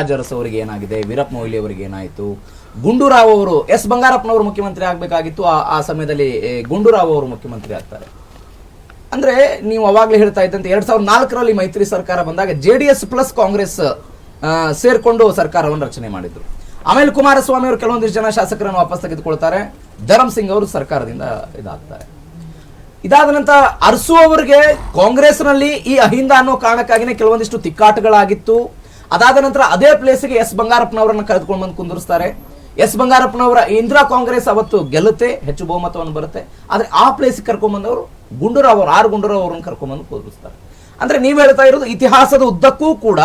ರಾಜರಸ್ ಅವರಿಗೆ ಏನಾಗಿದೆ, ವೀರಪ್ಪ ಮೊಯ್ಲಿ ಅವರಿಗೆ ಏನಾಯಿತು, ಗುಂಡೂರಾವ್ ಅವರು ಎಸ್ ಬಂಗಾರಪ್ಪನವರು ಮುಖ್ಯಮಂತ್ರಿ ಆಗಬೇಕಾಗಿತ್ತು, ಆ ಸಮಯದಲ್ಲಿ ಗುಂಡೂರಾವ್ ಅವರು ಮುಖ್ಯಮಂತ್ರಿ ಆಗ್ತಾರೆ. ಅಂದ್ರೆ ನೀವು ಅವಾಗಲೇ ಹೇಳ್ತಾ ಇದ್ದಂತೆ 2004ರಲ್ಲಿ ಮೈತ್ರಿ ಸರ್ಕಾರ ಬಂದಾಗ JDS ಪ್ಲಸ್ ಕಾಂಗ್ರೆಸ್ ಸೇರ್ಕೊಂಡು ಸರ್ಕಾರವನ್ನು ರಚನೆ ಮಾಡಿದ್ರು. ಆಮೇಲೆ ಕುಮಾರಸ್ವಾಮಿ ಅವರು ಕೆಲವೊಂದಿಷ್ಟು ಜನ ಶಾಸಕರನ್ನು ವಾಪಸ್ ತೆಗೆದುಕೊಳ್ತಾರೆ, ಧರಮ್ ಸಿಂಗ್ ಅವರು ಸರ್ಕಾರದಿಂದ ಇದಾಗ್ತಾರೆ. ಇದಾದ ನಂತರ ಅರಸು ಅವರಿಗೆ ಕಾಂಗ್ರೆಸ್ನಲ್ಲಿ ಈ ಅಹಿಂದ ಅನ್ನೋ ಕಾರಣಕ್ಕಾಗಿನೇ ಕೆಲವೊಂದಿಷ್ಟು ತಿಕ್ಕಾಟಗಳಾಗಿತ್ತು. ಅದಾದ ನಂತರ ಅದೇ ಪ್ಲೇಸ್ಗೆ ಎಸ್ ಬಂಗಾರಪ್ಪನವರನ್ನ ಕರೆದುಕೊಂಡು ಬಂದು ಕುಂದಿರಿಸ್ತಾರೆ. ಎಸ್ ಬಂಗಾರಪ್ಪನವರ ಇಂದಿರಾ ಕಾಂಗ್ರೆಸ್ ಅವತ್ತು ಗೆಲ್ಲುತ್ತೆ, ಹೆಚ್ಚು ಬಹುಮತವನ್ನು ಬರುತ್ತೆ. ಆದ್ರೆ ಆ ಪ್ಲೇಸ್ಗೆ ಕರ್ಕೊಂಡ್ ಬಂದವರು ಗುಂಡೂರಾವ್ ಅವರು, ಆರ್ ಗುಂಡೂರಾವ್ ಅವರನ್ನು ಕರ್ಕೊಂಡ್ಬಂದು ಕುಂದಿರಿಸ್ತಾರೆ. ಅಂದ್ರೆ ನೀವು ಹೇಳ್ತಾ ಇರೋದು ಇತಿಹಾಸದ ಉದ್ದಕ್ಕೂ ಕೂಡ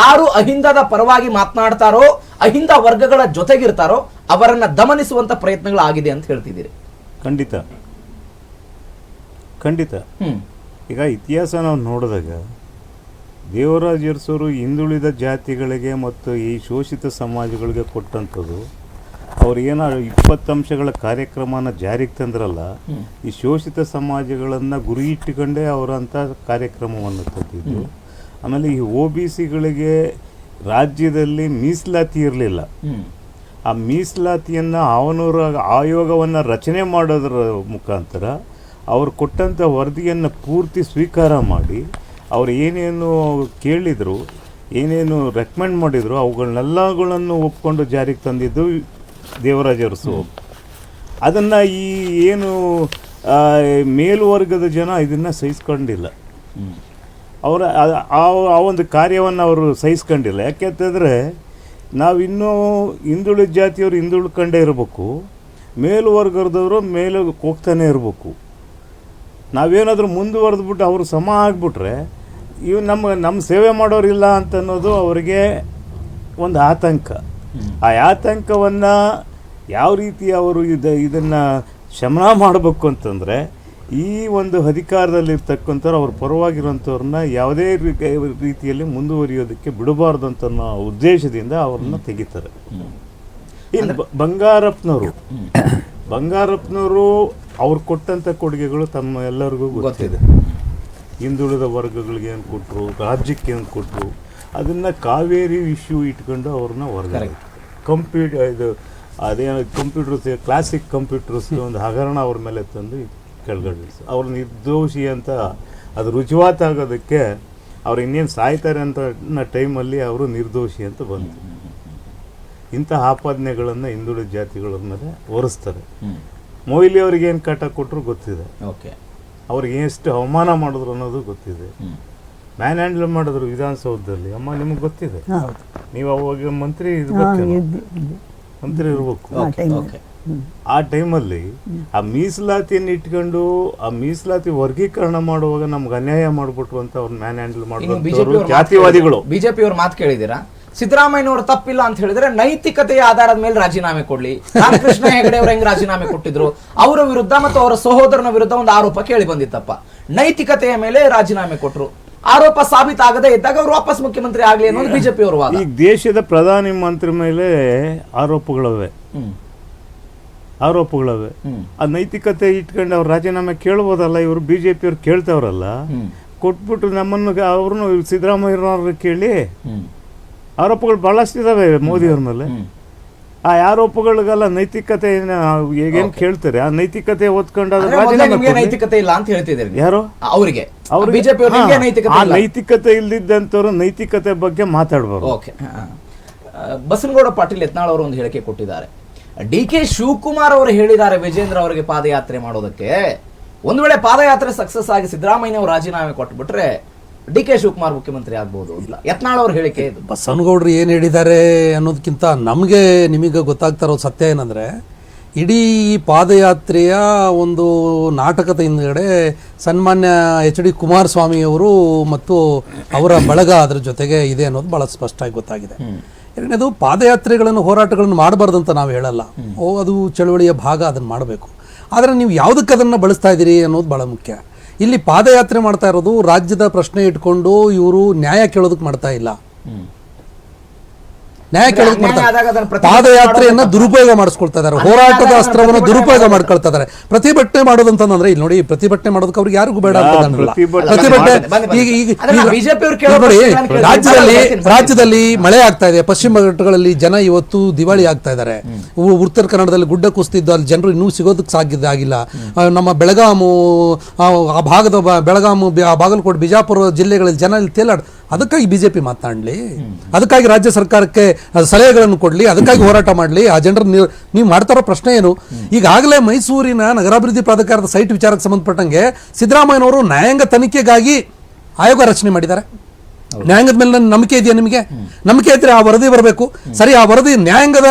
ಯಾರು ಅಹಿಂದದ ಪರವಾಗಿ ಮಾತನಾಡ್ತಾರೋ, ಅಹಿಂದ ವರ್ಗಗಳ ಜೊತೆಗಿರ್ತಾರೋ ಅವರನ್ನ ದಮನಿಸುವಂತ ಪ್ರಯತ್ನಗಳು ಆಗಿದೆ ಅಂತ ಹೇಳ್ತಿದ್ದೀರಿ. ಖಂಡಿತ ಖಂಡಿತ. ಈಗ ಇತಿಹಾಸ ನಾವು ನೋಡಿದಾಗ ದೇವರಾಜ ಅರಸರು ಹಿಂದುಳಿದ ಜಾತಿಗಳಿಗೆ ಮತ್ತು ಈ ಶೋಷಿತ ಸಮಾಜಗಳಿಗೆ ಕೊಟ್ಟಂಥದ್ದು, ಅವ್ರು ಏನೋ 20 ಅಂಶಗಳ ಕಾರ್ಯಕ್ರಮನ ಜಾರಿಗೆ ತಂದ್ರಲ್ಲ, ಈ ಶೋಷಿತ ಸಮಾಜಗಳನ್ನು ಗುರಿ ಇಟ್ಟುಕೊಂಡೇ ಅವರಂಥ ಕಾರ್ಯಕ್ರಮವನ್ನು ತಂದಿದ್ದು. ಆಮೇಲೆ ಈ OBCಗಳಿಗೆ ರಾಜ್ಯದಲ್ಲಿ ಮೀಸಲಾತಿ ಇರಲಿಲ್ಲ. ಆ ಮೀಸಲಾತಿಯನ್ನು ಅವನೂರ ಆಯೋಗವನ್ನು ರಚನೆ ಮಾಡೋದ್ರ ಮುಖಾಂತರ ಅವರು ಕೊಟ್ಟಂಥ ವರದಿಯನ್ನು ಪೂರ್ತಿ ಸ್ವೀಕಾರ ಮಾಡಿ ಅವ್ರು ಏನೇನು ಕೇಳಿದರು, ಏನೇನು ರೆಕಮೆಂಡ್ ಮಾಡಿದರು ಅವುಗಳನ್ನೆಲ್ಲಗಳನ್ನು ಒಪ್ಕೊಂಡು ಜಾರಿಗೆ ತಂದಿದ್ದು ದೇವರಾಜ ಅರಸು. ಅದನ್ನು ಈ ಏನು ಮೇಲ್ವರ್ಗದ ಜನ ಇದನ್ನು ಸಹಿಸ್ಕೊಂಡಿಲ್ಲ. ಅವರ ಆ ಒಂದು ಕಾರ್ಯವನ್ನು ಅವರು ಸಹಿಸ್ಕೊಂಡಿಲ್ಲ. ಯಾಕೆಂತಂದರೆ ನಾವಿನ್ನೂ ಹಿಂದುಳಿದ ಜಾತಿಯವರು ಹಿಂದುಳ್ಕೊಂಡೇ ಇರಬೇಕು, ಮೇಲ್ವರ್ಗದವರು ಮೇಲೆ ಹೋಗ್ತಾನೆ ಇರಬೇಕು. ನಾವೇನಾದರೂ ಮುಂದುವರೆದ್ಬಿಟ್ಟು ಅವರು ಸಮ ಆಗಿಬಿಟ್ರೆ ಇವು ನಮ್ಮ ಸೇವೆ ಮಾಡೋರಿಲ್ಲ ಅಂತ ಅನ್ನೋದು ಅವರಿಗೆ ಒಂದು ಆತಂಕ. ಆ ಆತಂಕವನ್ನು ಯಾವ ರೀತಿ ಅವರು ಇದನ್ನು ಶಮನ ಮಾಡಬೇಕು ಅಂತಂದರೆ ಈ ಒಂದು ಅಧಿಕಾರದಲ್ಲಿರ್ತಕ್ಕಂಥವ್ರು ಅವ್ರ ಪರವಾಗಿರೋಂಥವ್ರನ್ನ ಯಾವುದೇ ರೀತಿಯಲ್ಲಿ ಮುಂದುವರಿಯೋದಕ್ಕೆ ಬಿಡಬಾರ್ದು ಅಂತ ಅನ್ನೋ ಉದ್ದೇಶದಿಂದ ಅವ್ರನ್ನ ತೆಗಿತಾರೆ. ಇನ್ನು ಬಂಗಾರಪ್ಪನವರು ಅವ್ರು ಕೊಟ್ಟಂಥ ಕೊಡುಗೆಗಳು ತಮ್ಮ ಎಲ್ಲರಿಗೂ ಗೊತ್ತಿದೆ. ಹಿಂದುಳಿದ ವರ್ಗಗಳಿಗೆ ಏನು ಕೊಟ್ಟರು, ರಾಜ್ಯಕ್ಕೆ ಏನು ಕೊಟ್ಟರು, ಅದನ್ನು ಕಾವೇರಿ ಇಶ್ಯೂ ಇಟ್ಕೊಂಡು ಅವ್ರನ್ನ ಹೊರಗಡೆ ಕಂಪ್ಯೂಟರ್ಸ್ ಕ್ಲಾಸಿಕ್ ಕಂಪ್ಯೂಟರ್ಸ್ ಒಂದು ಹಗರಣ ಅವ್ರ ಮೇಲೆ ತಂದು ಕೆಳಗಡೆ ಅವ್ರು ನಿರ್ದೋಷಿ ಅಂತ ಅದು ರುಜುವಾತಾಗೋದಕ್ಕೆ ಅವ್ರು ಇನ್ನೇನು ಸಾಯ್ತಾರೆ ಅಂತ ಟೈಮಲ್ಲಿ ಅವರು ನಿರ್ದೋಷಿ ಅಂತ ಬಂತು. ಇಂಥ ಆಪಾದನೆಗಳನ್ನು ಹಿಂದುಳಿದ ಜಾತಿಗಳ ಮೇಲೆ ಹೊರಿಸ್ತಾರೆ. ಮೊಯ್ಲಿ ಅವ್ರಿಗೆ ಏನು ಕಾಟ ಕೊಟ್ಟರು ಗೊತ್ತಿದೆ, ಅವ್ರಿಗೆ ಎಷ್ಟು ಅವಮಾನ ಮಾಡಿದ್ರು ಅನ್ನೋದು ಗೊತ್ತಿದೆ. ಮ್ಯಾನ್ ಹ್ಯಾಂಡಲ್ ಮಾಡಿದ್ರು ವಿಧಾನಸೌಧದಲ್ಲಿ. ಅಮ್ಮ ನಿಮಗೆ ಗೊತ್ತಿದೆ, ನೀವು ಅವಾಗ ಮಂತ್ರಿ ಇರ್ಬೇಕು. ಆ ಟೈಮಲ್ಲಿ ಆ ಮೀಸಲಾತಿಯನ್ನು ಇಟ್ಕೊಂಡು ಆ ಮೀಸಲಾತಿ ವರ್ಗೀಕರಣ ಮಾಡುವಾಗ ನಮ್ಗೆ ಅನ್ಯಾಯ ಮಾಡ್ಬಿಟ್ರು ಅಂತ ಅವ್ರನ್ನ ಮ್ಯಾನ್ ಹ್ಯಾಂಡಲ್ ಮಾಡಿದ್ರು ಜಾತಿವಾದಿಗಳು. ಬಿಜೆಪಿ ಅವ್ರ ಮಾತು ಕೇಳಿದಿರಾ? ಸಿದ್ದರಾಮಯ್ಯನವರು ತಪ್ಪಿಲ್ಲ ಅಂತ ಹೇಳಿದ್ರೆ ನೈತಿಕತೆಯ ಆಧಾರದ ಮೇಲೆ ರಾಜೀನಾಮೆ ಕೊಡ್ಲಿ. ರಾಮಕೃಷ್ಣ ಹೆಗಡೆ ಅವರು ಹೆಂಗ್ ರಾಜೀನಾಮೆ ಕೊಟ್ಟಿದ್ರು, ಅವರ ವಿರುದ್ಧ ಮತ್ತು ಅವರ ಸಹೋದರನ ವಿರುದ್ಧ ಒಂದು ಆರೋಪ ಕೇಳಿ ಬಂದಿತ್ತಪ್ಪ. ನೈತಿಕತೆಯ ಮೇಲೆ ರಾಜೀನಾಮೆ ಕೊಟ್ಟರು. ಆರೋಪ ಸಾಬೀತಾಗದೇ ಇದ್ದಾಗ ಅವರು ವಾಪಸ್ ಮುಖ್ಯಮಂತ್ರಿ ಆಗ್ಲಿ ಅನ್ನೋದು ಬಿಜೆಪಿ ಅವರು ವಾದ. ಈಗ ದೇಶದ ಪ್ರಧಾನಿ ಮಂತ್ರಿ ಮೇಲೆ ಆರೋಪಗಳವೆ. ಆ ನೈತಿಕತೆ ಇಟ್ಕೊಂಡು ಅವ್ರು ರಾಜೀನಾಮೆ ಕೇಳ್ಬೋದಲ್ಲ. ಇವರು ಬಿಜೆಪಿ ಅವ್ರು ಕೇಳ್ತಾವ್ರಲ್ಲ, ಕೊಟ್ಬಿಟ್ಟು ನಮ್ಮನ್ನು ಅವ್ರನ್ನು ಸಿದ್ದರಾಮಯ್ಯವ್ರನ್ನ ಕೇಳಿ. ಆರೋಪಗಳು ಬಹಳಷ್ಟಿದಾವೆ ಮೋದಿಯವ್ರ ಮೇಲೆ. ಆ ಆರೋಪಗಳಿಗೆಲ್ಲ ನೈತಿಕತೆ ಹೇಗೇನು ಕೇಳ್ತಾರೆ, ಆ ನೈತಿಕತೆ ಓದ್ಕೊಂಡು ನೈತಿಕತೆ ಇಲ್ಲ ಅಂತ ಹೇಳ್ತಿದ್ದಾರೆ ಯಾರು ಅವರಿಗೆ. ಆ ನೈತಿಕತೆ ಇಲ್ದಿದ್ದಂಥವ್ರು ನೈತಿಕತೆ ಬಗ್ಗೆ ಮಾತಾಡ್ಬಾರ್ದು. ಬಸನಗೌಡ ಪಾಟೀಲ್ ಯತ್ನಾಳ್ ಅವರು ಒಂದು ಹೇಳಿಕೆ ಕೊಟ್ಟಿದ್ದಾರೆ. DK ಶಿವಕುಮಾರ್ ಅವರು ಹೇಳಿದ್ದಾರೆ ವಿಜೇಂದ್ರ ಅವರಿಗೆ ಪಾದಯಾತ್ರೆ ಮಾಡೋದಕ್ಕೆ. ಒಂದು ವೇಳೆ ಪಾದಯಾತ್ರೆ ಸಕ್ಸಸ್ ಆಗಿ ಸಿದ್ದರಾಮಯ್ಯ ಅವರು ರಾಜೀನಾಮೆ ಕೊಟ್ಬಿಟ್ರೆ DK ಶಿವಕುಮಾರ್ ಮುಖ್ಯಮಂತ್ರಿ ಆಗ್ಬಹುದು ಇಲ್ಲ. ಯತ್ನಾಳ್ ಅವ್ರ ಹೇಳಿಕೆ ಇದು. ಬಸನಗೌಡರು ಏನು ಹೇಳಿದ್ದಾರೆ ಅನ್ನೋದಕ್ಕಿಂತ ನಿಮಗೆ ಗೊತ್ತಾಗ್ತಾ ಇರೋ ಸತ್ಯ ಏನಂದ್ರೆ, ಇಡೀ ಪಾದಯಾತ್ರೆಯ ಒಂದು ನಾಟಕದ ಹಿಂದ್ಗಡೆ ಸನ್ಮಾನ್ಯ HD ಕುಮಾರಸ್ವಾಮಿ ಅವರು ಮತ್ತು ಅವರ ಬಳಗ ಅದರ ಜೊತೆಗೆ ಇದೆ ಅನ್ನೋದು ಬಹಳ ಸ್ಪಷ್ಟವಾಗಿ ಗೊತ್ತಾಗಿದೆ. ಎರಡನೇದು, ಪಾದಯಾತ್ರೆಗಳನ್ನು ಹೋರಾಟಗಳನ್ನು ಮಾಡಬಾರ್ದು ಅಂತ ನಾವು ಹೇಳಲ್ಲ, ಅದು ಚಳವಳಿಯ ಭಾಗ, ಅದನ್ನು ಮಾಡಬೇಕು. ಆದರೆ ನೀವು ಯಾವುದಕ್ಕೆ ಅದನ್ನು ಬಳಸ್ತಾ ಇದ್ದೀರಿ ಅನ್ನೋದು ಬಹಳ ಮುಖ್ಯ. ಇಲ್ಲಿ ಪಾದಯಾತ್ರೆ ಮಾಡ್ತಾ ಇರೋದು ರಾಜ್ಯದ ಪ್ರಶ್ನೆ ಇಟ್ಕೊಂಡು ಇವರು ನ್ಯಾಯ ಕೇಳೋದಕ್ಕೆ ಮಾಡ್ತಾ ಇಲ್ಲ. ನ್ಯಾಯ ಕೇಳೋದಕ್ಕೆ ಅನ್ಯಾಯ ಆದಾಗ ಅದನ್ನ ಬರ್ತಾರೆ. ಪ್ರತಿಭಟನೆ ಪಾದಯಾತ್ರೆಯನ್ನ ಮಾಡೋದಕ್ಕೆ ದುರುಪಯೋಗ ಮಾಡಿಸ್ಕೊಳ್ತಾ ಇದ್ದಾರೆ, ಹೋರಾಟದ ಅಸ್ತ್ರವನ್ನ ದುರುಪಯೋಗ ಮಾಡ್ಕೊಳ್ತಾ ಇದ್ದಾರೆ. ಪ್ರತಿಭಟನೆ ಮಾಡೋದಂತಂದ್ರೆ ಇಲ್ಲಿ ನೋಡಿ, ಪ್ರತಿಭಟನೆ ಮಾಡೋದಕ್ಕೆ ಅವ್ರಿಗೆ ಯಾರಿಗೂ ಬೇಡ ಅಂತ ಅನ್ನಲ್ಲ. ಪ್ರತಿಭಟನೆ ಈಗ ಬಿಜೆಪಿ ಅವರು ನೋಡಿ, ಕೇಳೋ ರಾಜ್ಯದಲ್ಲಿ ಮಳೆ ಆಗ್ತಾ ಇದೆ, ಪಶ್ಚಿಮ ಘಟ್ಟಗಳಲ್ಲಿ ಜನ ಇವತ್ತು ದಿವಾಳಿ ಆಗ್ತಾ ಇದ್ದಾರೆ. ಉತ್ತರ ಕನ್ನಡದಲ್ಲಿ ಗುಡ್ಡ ಕುಸಿದಿದ್ದು ಅಲ್ಲಿ ಜನರು ಇನ್ನೂ ಸಿಗೋದಕ್ಕೆ ಆಗಿಲ್ಲ. ನಮ್ಮ ಬೆಳಗಾಮು ಆ ಭಾಗದ ಬೆಳಗಾಮು, ಬಾಗಲಕೋಟೆ, ಬಿಜಾಪುರ ಜಿಲ್ಲೆಗಳಲ್ಲಿ ಜನ ಇಲ್ಲಿ ತೇಲಾಡ. ಅದಕ್ಕಾಗಿ ಬಿಜೆಪಿ ಮಾತನಾಡಲಿ, ಅದಕ್ಕಾಗಿ ರಾಜ್ಯ ಸರ್ಕಾರಕ್ಕೆ ಸಲಹೆಗಳನ್ನು ಕೊಡ್ಲಿ, ಅದಕ್ಕಾಗಿ ಹೋರಾಟ ಮಾಡಲಿ. ಆ ಜನರು ನೀವು ಮಾಡ್ತಾರೋ ಪ್ರಶ್ನೆ ಏನು? ಈಗಾಗಲೇ ಮೈಸೂರಿನ ನಗರಾಭಿವೃದ್ಧಿ ಪ್ರಾಧಿಕಾರದ ಸೈಟ್ ವಿಚಾರಕ್ಕೆ ಸಂಬಂಧಪಟ್ಟಂಗೆ ಸಿದ್ದರಾಮಯ್ಯನವರು ನ್ಯಾಯಾಂಗ ತನಿಖೆಗಾಗಿ ಆಯೋಗ ರಚನೆ ಮಾಡಿದ್ದಾರೆ. ನ್ಯಾಯಾಂಗದ ಮೇಲೆ ನಂಬಿಕೆ ಇದೆಯಾ ನಿಮಗೆ? ನಂಬಿಕೆ ಇದ್ರೆ ಆ ವರದಿ ಬರಬೇಕು. ಸರಿ, ಆ ವರದಿ ನ್ಯಾಯಾಂಗದ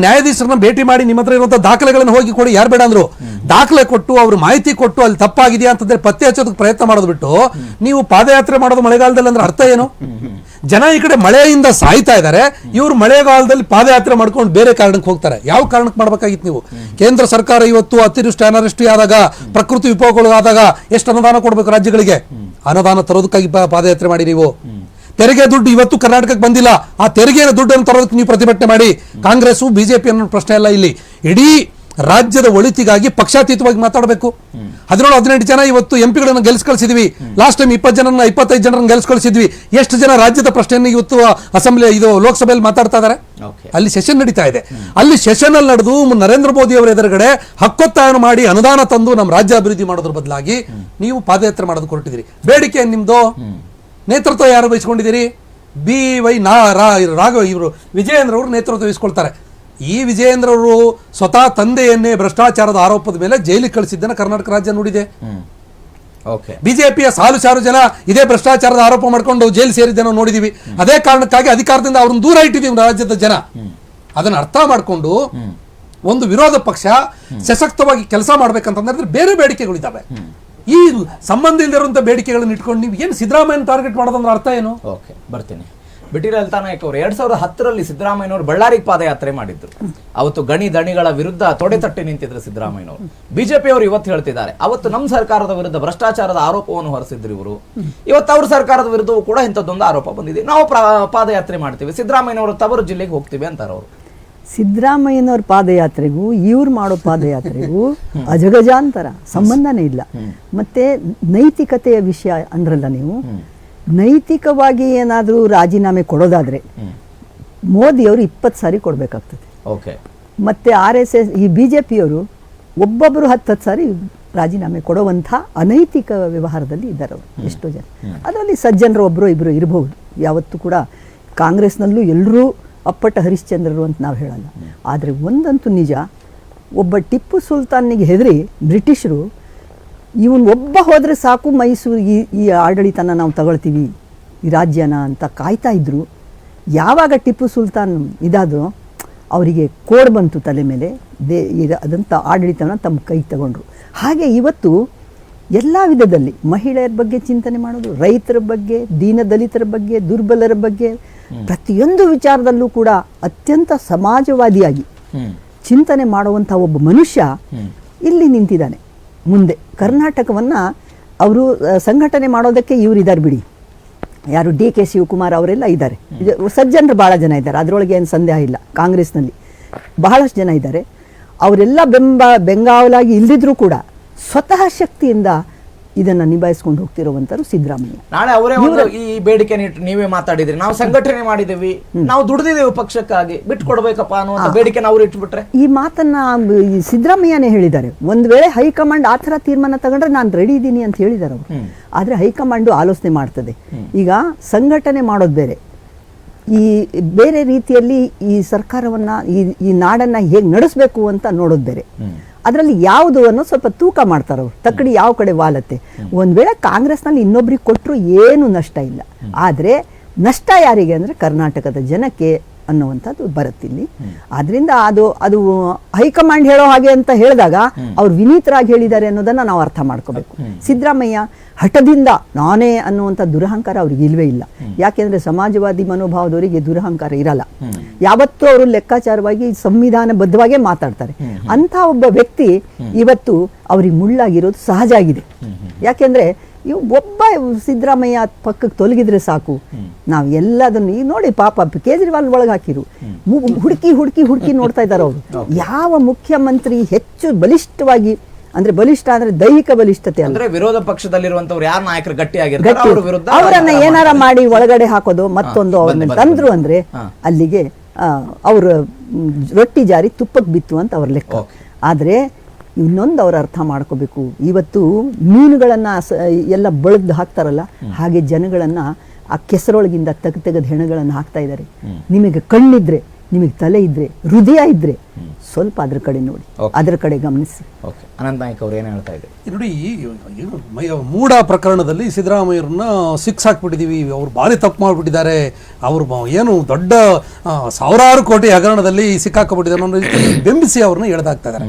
ನ್ಯಾಯಾಧೀಶರನ್ನ ಭೇಟಿ ಮಾಡಿ ನಿಮ್ಮ ಹತ್ರ ಇರುವಂತಹ ದಾಖಲೆಗಳನ್ನು ಹೋಗಿ ಕೊಡಿ. ಯಾರು ಬೇಡ ಅಂದ್ರು ದಾಖಲೆ ಕೊಟ್ಟು ಅವ್ರು ಮಾಹಿತಿ ಕೊಟ್ಟು ಅಲ್ಲಿ ತಪ್ಪಾಗಿದೆಯಾ ಅಂತಂದ್ರೆ ಪತ್ತೆ ಹಚ್ಚೋದಕ್ಕೆ ಪ್ರಯತ್ನ ಮಾಡೋದು ಬಿಟ್ಟು ನೀವು ಪಾದಯಾತ್ರೆ ಮಾಡೋದು ಮಳೆಗಾಲದಲ್ಲಿ ಅಂದ್ರೆ ಅರ್ಥ ಏನು? ಜನ ಈ ಕಡೆ ಮಳೆಯಿಂದ ಸಾಯ್ತಾ ಇದ್ದಾರೆ, ಇವರು ಮಳೆಗಾಲದಲ್ಲಿ ಪಾದಯಾತ್ರೆ ಮಾಡ್ಕೊಂಡು ಬೇರೆ ಕಾರಣಕ್ಕೆ ಹೋಗ್ತಾರೆ. ಯಾವ ಕಾರಣಕ್ಕೆ ಮಾಡ್ಬೇಕಾಗಿತ್ತು ನೀವು? ಕೇಂದ್ರ ಸರ್ಕಾರ ಇವತ್ತು ಅತಿವೃಷ್ಟಿ ಅನಾವೃಷ್ಟಿ ಆದಾಗ, ಪ್ರಕೃತಿ ವಿಕೋಪಗಳು ಆದಾಗ ಎಷ್ಟು ಅನುದಾನ ಕೊಡಬೇಕು ರಾಜ್ಯಗಳಿಗೆ? ಅನುದಾನ ತರೋದಕ್ಕಾಗಿ ಪಾದಯಾತ್ರೆ ಮಾಡಿ. ನೀವು ತೆರಿಗೆ ದುಡ್ಡು ಇವತ್ತು ಕರ್ನಾಟಕಕ್ಕೆ ಬಂದಿಲ್ಲ, ಆ ತೆರಿಗೆಯ ದುಡ್ಡನ್ನು ತರೋದಕ್ಕೆ ನೀವು ಪ್ರತಿಭಟನೆ ಮಾಡಿ. ಕಾಂಗ್ರೆಸ್ ಬಿಜೆಪಿ ಅನ್ನೋ ಪ್ರಶ್ನೆ ಇಲ್ಲ. ಇಲ್ಲಿ ಇಡೀ ರಾಜ್ಯದ ಒಳಿತಿಗಾಗಿ ಪಕ್ಷಾತೀತವಾಗಿ ಮಾತಾಡಬೇಕು. 17-18 ಜನ ಇವತ್ತು ಎಂಪಿಗಳನ್ನು ಗೆಲ್ಸ್ ಕಳಿಸಿದ್ವಿ. ಲಾಸ್ಟ್ ಟೈಮ್ 20 ಜನರನ್ನ 25 ಜನರನ್ನ ಗೆಲ್ಸ್ ಕಳಿಸಿದ್ವಿ. ಎಷ್ಟು ಜನ ರಾಜ್ಯದ ಪ್ರಶ್ನೆಯನ್ನು ಇವತ್ತು ಅಸೆಂಬ್ಲಿ ಲೋಕಸಭೆಯಲ್ಲಿ ಮಾತಾಡ್ತಾ ಇದ್ದಾರೆ? ಅಲ್ಲಿ ಸೆಷನ್ ನಡೀತಾ ಇದೆ. ಅಲ್ಲಿ ಸೆಷನ್ ಅಲ್ಲಿ ನಡೆದು ನರೇಂದ್ರ ಮೋದಿ ಅವರ ಎದುರುಗಡೆ ಹಕ್ಕೊತ್ತಾಯ ಮಾಡಿ ಅನುದಾನ ತಂದು ನಮ್ಮ ರಾಜ್ಯ ಅಭಿವೃದ್ಧಿ ಮಾಡೋದ್ರ ಬದಲಾಗಿ ನೀವು ಪಾದಯಾತ್ರೆ ಮಾಡೋದು ಹೊರಟಿದ್ದೀರಿ. ಬೇಡಿಕೆ ನಿಮ್ದು, ನೇತೃತ್ವ ಯಾರು ವಹಿಸ್ಕೊಂಡಿದ್ದೀರಿ? BY ರಾಘವ ಇವರು ವಿಜಯೇಂದ್ರ ಅವರು ನೇತೃತ್ವ ವಹಿಸ್ಕೊಳ್ತಾರೆ. ಈ ವಿಜಯೇಂದ್ರ ಅವರು ಸ್ವತಃ ತಂದೆಯನ್ನೇ ಭ್ರಷ್ಟಾಚಾರದ ಆರೋಪದ ಮೇಲೆ ಜೈಲಿಗೆ ಕಳಿಸಿದ್ದನ್ನ ಕರ್ನಾಟಕ ರಾಜ್ಯ ನೋಡಿದೆ. ಬಿಜೆಪಿಯ ಸಾಲು ಜನ ಇದೇ ಭ್ರಷ್ಟಾಚಾರದ ಆರೋಪ ಮಾಡ್ಕೊಂಡು ಜೈಲು ಸೇರಿದ್ದನ್ನು ನೋಡಿದೀವಿ. ಅದೇ ಕಾರಣಕ್ಕಾಗಿ ಅಧಿಕಾರದಿಂದ ಅವ್ರನ್ನ ದೂರ ಇಟ್ಟಿದ್ದೀವಿ ರಾಜ್ಯದ ಜನ. ಅದನ್ನ ಅರ್ಥ ಮಾಡಿಕೊಂಡು ಒಂದು ವಿರೋಧ ಪಕ್ಷ ಸಶಕ್ತವಾಗಿ ಕೆಲಸ ಮಾಡ್ಬೇಕಂತಂದ್ರೆ ಬೇರೆ ಬೇಡಿಕೆಗಳಿದ್ದಾವೆ. ಈ ಸಂಬಂಧ ಇಲ್ಲದಿರುವಂತ ಬೇಡಿಕೆಗಳನ್ನು ಇಟ್ಕೊಂಡು ನೀವು ಏನು ಸಿದ್ದರಾಮಯ್ಯನ ಟಾರ್ಗೆಟ್ ಮಾಡೋದಂದ್ರೆ ಅರ್ಥ ಏನು? ಬರ್ತೀನಿ. ಬಿಟ್ಟಿರ ಲಲಿತಾ ನಾಯಕ್ ಅವರು 2010ರಲ್ಲಿ ಸಿದ್ದರಾಮಯ್ಯನವರು ಬಳ್ಳಾರಿಗೆ ಪಾದಯಾತ್ರೆ ಮಾಡಿದ್ರು. ಅವತ್ತು ಗಣಿ ದಣಿಗಳ ವಿರುದ್ಧ ತೊಡೆ ತಟ್ಟಿ ನಿಂತಿದ್ರು ಸಿದ್ದರಾಮಯ್ಯನವರು. ಬಿಜೆಪಿಯವರು ಇವತ್ತು ಹೇಳ್ತಿದ್ದಾರೆ ಅವತ್ತು ನಮ್ಮ ಸರ್ಕಾರದ ವಿರುದ್ಧ ಭ್ರಷ್ಟಾಚಾರದ ಆರೋಪವನ್ನು ಹೊರಿಸಿದ್ರು ಇವರು. ಇವತ್ತು ಅವ್ರ ಸರ್ಕಾರದ ವಿರುದ್ಧವೂ ಕೂಡ ಇಂಥದ್ದೊಂದು ಆರೋಪ ಬಂದಿದೆ. ನಾವು ಪಾದಯಾತ್ರೆ ಮಾಡ್ತೀವಿ, ಸಿದ್ದರಾಮಯ್ಯನವರು ತವರು ಜಿಲ್ಲೆಗೆ ಹೋಗ್ತೀವಿ ಅಂತಾರೆ ಅವರು. ಸಿದ್ದರಾಮಯ್ಯನವ್ರ ಪಾದಯಾತ್ರೆಗೂ ಇವ್ರು ಮಾಡೋ ಪಾದಯಾತ್ರೆಗೂ ಅಜಗಜಾಂತರ ಸಂಬಂಧನೇ ಇಲ್ಲ. ಮತ್ತೆ ನೈತಿಕತೆಯ ವಿಷಯ ಅಂದ್ರಲ್ಲ ನೀವು, ನೈತಿಕವಾಗಿ ಏನಾದರೂ ರಾಜೀನಾಮೆ ಕೊಡೋದಾದ್ರೆ ಮೋದಿಯವರು 20 ಸಾರಿ ಕೊಡಬೇಕಾಗ್ತದೆ. ಮತ್ತೆ RSS ಈ BJPಯವರು ಒಬ್ಬೊಬ್ಬರು 10 ಸಾರಿ ರಾಜೀನಾಮೆ ಕೊಡುವಂಥ ಅನೈತಿಕ ವ್ಯವಹಾರದಲ್ಲಿ ಇದ್ದಾರೆ ಅವರು ಎಷ್ಟೋ ಜನ. ಅದರಲ್ಲಿ ಸಜ್ಜನರು ಒಬ್ಬರು ಇಬ್ಬರು ಇರಬಹುದು. ಯಾವತ್ತೂ ಕೂಡ ಕಾಂಗ್ರೆಸ್ನಲ್ಲೂ ಎಲ್ಲರೂ ಅಪ್ಪಟ ಹರಿಶ್ಚಂದ್ರರು ಅಂತ ನಾವು ಹೇಳಲ್ಲ. ಆದರೆ ಒಂದಂತೂ ನಿಜ, ಒಬ್ಬ ಟಿಪ್ಪು ಸುಲ್ತಾನಿಗೆ ಹೆದರಿ ಬ್ರಿಟಿಷರು ಇವನು ಒಬ್ಬ ಹೋದರೆ ಸಾಕು ಮೈಸೂರಿಗೆ ಈ ಆಡಳಿತನ ನಾವು ತಗೊಳ್ತೀವಿ, ಈ ರಾಜ್ಯನ ಅಂತ ಕಾಯ್ತಾ ಇದ್ರು. ಯಾವಾಗ ಟಿಪ್ಪು ಸುಲ್ತಾನ್ ಇದಾದರೋ ಅವರಿಗೆ ಕೋಡ್ ಬಂತು ತಲೆ ಮೇಲೆ, ಅದಂಥ ಆಡಳಿತನ ತಮ್ಮ ಕೈಗೆ ತಗೊಂಡ್ರು. ಹಾಗೆ ಇವತ್ತು ಎಲ್ಲ ವಿಧದಲ್ಲಿ ಮಹಿಳೆಯರ ಬಗ್ಗೆ ಚಿಂತನೆ ಮಾಡೋದು, ರೈತರ ಬಗ್ಗೆ, ದೀನ ದಲಿತರ ಬಗ್ಗೆ, ದುರ್ಬಲರ ಬಗ್ಗೆ, ಪ್ರತಿಯೊಂದು ವಿಚಾರದಲ್ಲೂ ಕೂಡ ಅತ್ಯಂತ ಸಮಾಜವಾದಿಯಾಗಿ ಚಿಂತನೆ ಮಾಡುವಂಥ ಒಬ್ಬ ಮನುಷ್ಯ ಇಲ್ಲಿ ನಿಂತಿದ್ದಾನೆ ಮುಂದೆ. ಕರ್ನಾಟಕವನ್ನು ಅವರು ಸಂಘಟನೆ ಮಾಡೋದಕ್ಕೆ ಇವರಿದ್ದಾರೆ ಬಿಡಿ, ಯಾರು DK ಶಿವಕುಮಾರ್ ಅವರೆಲ್ಲ ಇದ್ದಾರೆ, ಸಜ್ಜನರು ಭಾಳ ಜನ ಇದ್ದಾರೆ, ಅದರೊಳಗೆ ಏನು ಸಂದೇಹ ಇಲ್ಲ. ಕಾಂಗ್ರೆಸ್ನಲ್ಲಿ ಬಹಳಷ್ಟು ಜನ ಇದ್ದಾರೆ. ಅವರೆಲ್ಲ ಬೆಂಗಾವಲಾಗಿ ಇಲ್ದಿದ್ರೂ ಕೂಡ ಸ್ವತಃ ಶಕ್ತಿಯಿಂದ ಇದನ್ನ ನಿಭಾಯಿಸ್ಕೊಂಡು ಹೋಗ್ತಿರುವಂತರು ಸಿದ್ದರಾಮಯ್ಯ. ನಾಳೆ ಅವರೇ ಈ ಬೇಡಿಕೆ ನೀವೇ ಮಾತಾಡಿದ್ರಿ, ನಾವು ಸಂಘಟನೆ ಮಾಡಿದೀವಿ, ನಾವು ದುಡಿದಿದ್ದೇವೆ ಪಕ್ಷಕ್ಕಾಗಿ, ಬಿಟ್ಟು ಕೊಡ್ಬೇಕಪ್ಪ ಅನ್ನುವಂತ ಬೇಡಿಕೆ ಅವ್ರು ಇಟ್ಬಿಟ್ರೆ. ಈ ಮಾತನ್ನ ಸಿದ್ದರಾಮಯ್ಯನೇ ಹೇಳಿದ್ದಾರೆ. ಒಂದ್ ವೇಳೆ ಹೈಕಮಾಂಡ್ ಆ ಥರ ತೀರ್ಮಾನ ತಗೊಂಡ್ರೆ ನಾನು ರೆಡಿ ಇದ್ದೀನಿ ಅಂತ ಹೇಳಿದ್ದಾರೆ ಅವರು. ಆದ್ರೆ ಹೈಕಮಾಂಡ್ ಆಲೋಚನೆ ಮಾಡ್ತದೆ. ಈಗ ಸಂಘಟನೆ ಮಾಡೋದು ಬೇರೆ, ಈ ಬೇರೆ ರೀತಿಯಲ್ಲಿ ಈ ಸರ್ಕಾರವನ್ನ ಈ ನಾಡನ್ನ ಹೇಗೆ ನಡೆಸಬೇಕು ಅಂತ ನೋಡೋದು ಬೇರೆ. ಅದರಲ್ಲಿ ಯಾವುದು ಅನ್ನೋ ಸ್ವಲ್ಪ ತೂಕ ಮಾಡ್ತಾರೆ ಅವರು, ತಕ್ಕಡಿ ಯಾವ ಕಡೆ ವಾಲತ್ತೆ. ಒಂದ್ ವೇಳೆ ಕಾಂಗ್ರೆಸ್ನಲ್ಲಿ ಇನ್ನೊಬ್ರಿಗೆ ಕೊಟ್ಟರು ಏನು ನಷ್ಟ ಇಲ್ಲ, ಆದ್ರೆ ನಷ್ಟ ಯಾರಿಗೆ ಅಂದ್ರೆ ಕರ್ನಾಟಕದ ಜನಕ್ಕೆ ಅನ್ನುವಂಥದ್ದು ಬರುತ್ತಿಲ್ಲಿ. ಆದ್ರಿಂದ ಅದು ಹೈಕಮಾಂಡ್ ಹೇಳೋ ಹಾಗೆ ಅಂತ ಹೇಳಿದಾಗ ಅವ್ರು ವಿನೀತರಾಗಿ ಹೇಳಿದ್ದಾರೆ ಅನ್ನೋದನ್ನ ನಾವು ಅರ್ಥ ಮಾಡ್ಕೋಬೇಕು. ಸಿದ್ದರಾಮಯ್ಯ ಹಠದಿಂದ ನಾನೇ ಅನ್ನುವಂಥ ದುರಹಂಕಾರ ಅವ್ರಿಗೆ ಇಲ್ವೇ ಇಲ್ಲ. ಯಾಕೆಂದ್ರೆ ಸಮಾಜವಾದಿ ಮನೋಭಾವದವರಿಗೆ ದುರಹಂಕಾರ ಇರಲ್ಲ. ಯಾವತ್ತೂ ಅವರು ಲೆಕ್ಕಾಚಾರವಾಗಿ ಸಂವಿಧಾನಬದ್ಧವಾಗೇ ಮಾತಾಡ್ತಾರೆ. ಅಂತ ಒಬ್ಬ ವ್ಯಕ್ತಿ ಇವತ್ತು ಅವ್ರಿಗೆ ಮುಳ್ಳಾಗಿರೋದು ಸಹಜ ಆಗಿದೆ. ಯಾಕೆಂದ್ರೆ ಇವು ಒಬ್ಬ ಸಿದ್ದರಾಮಯ್ಯ ಪಕ್ಕಕ್ಕೆ ತೊಲಗಿದ್ರೆ ಸಾಕು, ನಾವು ಎಲ್ಲದನ್ನು ಈಗ ನೋಡಿ ಪಾಪ ಕೇಜ್ರಿವಾಲ್ ಒಳಗೆ ಹಾಕಿರು, ಹುಡುಕಿ ನೋಡ್ತಾ ಇದ್ದಾರೆ ಅವರು. ಯಾವ ಮುಖ್ಯಮಂತ್ರಿ ಹೆಚ್ಚು ಬಲಿಷ್ಠವಾಗಿ, ಅಂದ್ರೆ ಬಲಿಷ್ಠ ಅಂದ್ರೆ ದೈಹಿಕ ಬಲಿಷ್ಠತೆ ಅಲ್ಲ, ಅಂದ್ರೆ ವಿರೋಧ ಪಕ್ಷದಲ್ಲಿರುವಂತವ್ರು ಯಾರು ನಾಯಕರು ಗಟ್ಟಿಯಾಗಿರ್ತಾರೆ ಅವ್ರ ವಿರುದ್ಧ ಅವರನ್ನ ಏನಾರ ಮಾಡಿ ಒಳಗಡೆ ಹಾಕೋದು ಮತ್ತೊಂದು ಅವ್ರನ್ನ ತಂದ್ರು ಅಂದ್ರೆ ಅಲ್ಲಿಗೆ ಅವ್ರ ರೊಟ್ಟಿ ಜಾರಿ ತುಪ್ಪಕ್ಕೆ ಬಿತ್ತು ಅಂತ ಅವ್ರ ಲೆಕ್ಕ. ಆದ್ರೆ ಇನ್ನೊಂದು ಅವ್ರು ಅರ್ಥ ಮಾಡ್ಕೋಬೇಕು, ಇವತ್ತು ಮೀನುಗಳನ್ನ ಎಲ್ಲ ಬೆಳೆದು ಹಾಕ್ತಾರಲ್ಲ ಹಾಗೆ ಜನಗಳನ್ನ ಆ ಕೆಸರೊಳಗಿಂದ ತೆಗೆದು ಹೆಣಗಳನ್ನು ಹಾಕ್ತಾ ಇದ್ದಾರೆ. ನಿಮಗೆ ಕಣ್ಣಿದ್ರೆ, ನಿಮಗೆ ತಲೆ ಇದ್ರೆ, ಹೃದಯ ಇದ್ರೆ ಸ್ವಲ್ಪ ಅದ್ರ ಕಡೆ ನೋಡಿ, ಅದ್ರ ಕಡೆ ಗಮನಿಸಿ. ಅನಂತ ನಾಯ್ಕ ಅವ್ರು ಏನು ಹೇಳ್ತಾ ಇದ್ದಾರೆ ನೋಡಿ, ಮೂಡ ಪ್ರಕರಣದಲ್ಲಿ ಸಿದ್ದರಾಮಯ್ಯರನ್ನ ಸಿಕ್ಸ್ ಹಾಕ್ಬಿಟ್ಟಿದೀವಿ, ಅವ್ರು ಭಾರಿ ತಪ್ಪು ಮಾಡಿಬಿಟ್ಟಿದ್ದಾರೆ, ಅವ್ರು ಏನು ದೊಡ್ಡ ಸಾವಿರಾರು ಕೋಟಿ ಹಗರಣದಲ್ಲಿ ಸಿಕ್ಕಾಕೊಬಿಟ್ಟಿದ್ದಾರೆ ಅನ್ನೋ ಬೆಂಬಿಸಿ ಅವ್ರನ್ನ ಎಳೆದಾಗ್ತಾ ಇದ್ದಾರೆ.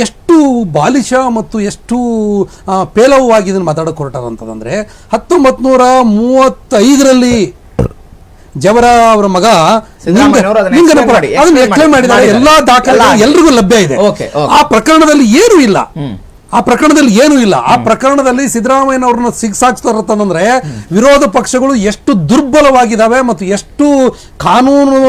ಎಷ್ಟು ಬಾಲಿಶ ಮತ್ತು ಎಷ್ಟು ಪೇಲವವಾಗಿ ಇದನ್ನು ಮಾತಾಡೋಕೆ ಹೊರಟಾರಂತಂದ್ರೆ 1935ರಲ್ಲಿ ಜವರ ಅವರ ಮಗ ಮಾಡಿದ್ದಾರೆ. ಎಲ್ಲಾ ದಾಖಲೆ ಎಲ್ರಿಗೂ ಲಭ್ಯ ಇದೆ. ಆ ಪ್ರಕರಣದಲ್ಲಿ ಏನೂ ಇಲ್ಲ, ಆ ಪ್ರಕರಣದಲ್ಲಿ ಸಿದ್ದರಾಮಯ್ಯನವ್ರನ್ನ ಸಿಕ್ಸಾಕ್ಸ್ತಾರಂತಂದ್ರೆ ವಿರೋಧ ಪಕ್ಷಗಳು ಎಷ್ಟು ದುರ್ಬಲವಾಗಿದ್ದಾವೆ ಮತ್ತು ಎಷ್ಟು ಕಾನೂನು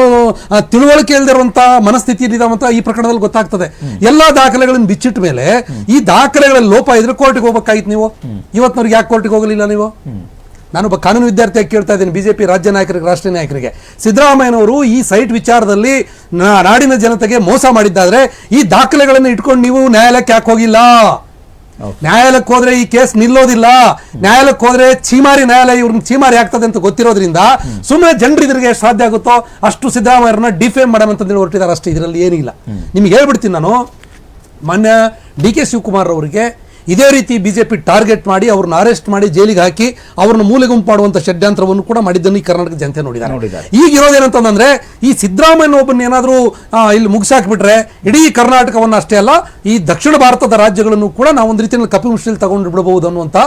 ತಿಳುವಳಿಕೆ ಇಲ್ದಿರುವಂತಹ ಮನಸ್ಥಿತಿಯಲ್ಲಿದ್ದಾವಂತ ಈ ಪ್ರಕರಣದಲ್ಲಿ ಗೊತ್ತಾಗ್ತದೆ. ಎಲ್ಲಾ ದಾಖಲೆಗಳನ್ನು ಬಿಚ್ಚಿಟ್ಟ ಮೇಲೆ ಈ ದಾಖಲೆಗಳಲ್ಲಿ ಲೋಪ ಇದ್ರೆ ಕೋರ್ಟಿಗೆ ಹೋಗ್ಬೇಕಾಗಿತ್ತು. ನೀವು ಇವತ್ತಿನವ್ರಿಗೆ ಯಾಕೆ ಕೋರ್ಟಿಗೆ ಹೋಗಲಿಲ್ಲ? ನೀವು, ನಾನೊಬ್ಬ ಕಾನೂನು ವಿದ್ಯಾರ್ಥಿಯಾಗಿ ಕೇಳ್ತಾ ಇದ್ದೀನಿ ಬಿಜೆಪಿ ರಾಜ್ಯ ನಾಯಕರಿಗೆ, ರಾಷ್ಟ್ರೀಯ ನಾಯಕರಿಗೆ, ಸಿದ್ದರಾಮಯ್ಯನವರು ಈ ಸೈಟ್ ವಿಚಾರದಲ್ಲಿ ನಾಡಿನ ಜನತೆಗೆ ಮೋಸ ಮಾಡಿದ್ದಾದ್ರೆ ಈ ದಾಖಲೆಗಳನ್ನು ಇಟ್ಕೊಂಡು ನೀವು ನ್ಯಾಯಾಲಯಕ್ಕೆ ಯಾಕೆ ಹೋಗಿಲ್ಲ? ನ್ಯಾಯಾಲಯಕ್ಕೆ ಹೋದ್ರೆ ಈ ಕೇಸ್ ನಿಲ್ಲೋದಿಲ್ಲ. ನ್ಯಾಯಾಲಯಕ್ಕೆ ಹೋದ್ರೆ ಚೀಮಾರಿ ನ್ಯಾಯಾಲಯ ಇವ್ರನ್ನ ಚೀಮಾರಿ ಆಗ್ತದೆ ಅಂತ ಗೊತ್ತಿರೋದ್ರಿಂದ ಸುಮ್ಮನೆ ಜನರು ಇದ್ರಿಗೆ ಎಷ್ಟು ಸಾಧ್ಯ ಆಗುತ್ತೋ ಅಷ್ಟು ಸಿದ್ದರಾಮಯ್ಯರನ್ನ ಡಿಫೇಮ್ ಮಾಡೋಣ ಅಂತಂದೇಳಿ ಹೊರಟಿದ್ದಾರೆ ಅಷ್ಟೇ. ಇದರಲ್ಲಿ ಏನಿಲ್ಲ. ನಿಮ್ಗೆ ಹೇಳ್ಬಿಡ್ತೀನಿ ನಾನು, ಮಾನ್ಯ DK ಶಿವಕುಮಾರ್ ಅವರಿಗೆ ಇದೇ ರೀತಿ ಬಿಜೆಪಿ ಟಾರ್ಗೆಟ್ ಮಾಡಿ ಅವ್ರನ್ನ ಅರೆಸ್ಟ್ ಮಾಡಿ ಜೈಲಿಗೆ ಹಾಕಿ ಅವ್ರನ್ನ ಮೂಲೆ ಗುಂಪು ಮಾಡುವಂತ ಷಡ್ಯಂತ್ರವನ್ನು ಕೂಡ ಮಾಡಿದ್ದನ್ನು ಈ ಕರ್ನಾಟಕ ಜನತೆ ನೋಡಿದ್ದಾರೆ. ಈಗ ಇರೋದೇನಂತಂದ್ರೆ ಈ ಸಿದ್ದರಾಮಯ್ಯ ಒಬ್ಬನ ಏನಾದ್ರೂ ಇಲ್ಲಿ ಮುಗಿಸಾಕ್ಬಿಟ್ರೆ ಇಡೀ ಕರ್ನಾಟಕವನ್ನ ಅಷ್ಟೇ ಅಲ್ಲ ಈ ದಕ್ಷಿಣ ಭಾರತದ ರಾಜ್ಯಗಳನ್ನು ಕೂಡ ನಾವು ಒಂದು ರೀತಿಯಲ್ಲಿ ಕಪಿ ಮುಷ್ಟಿಲ್ ತಗೊಂಡು ಬಿಡಬಹುದು ಅನ್ನುವಂತ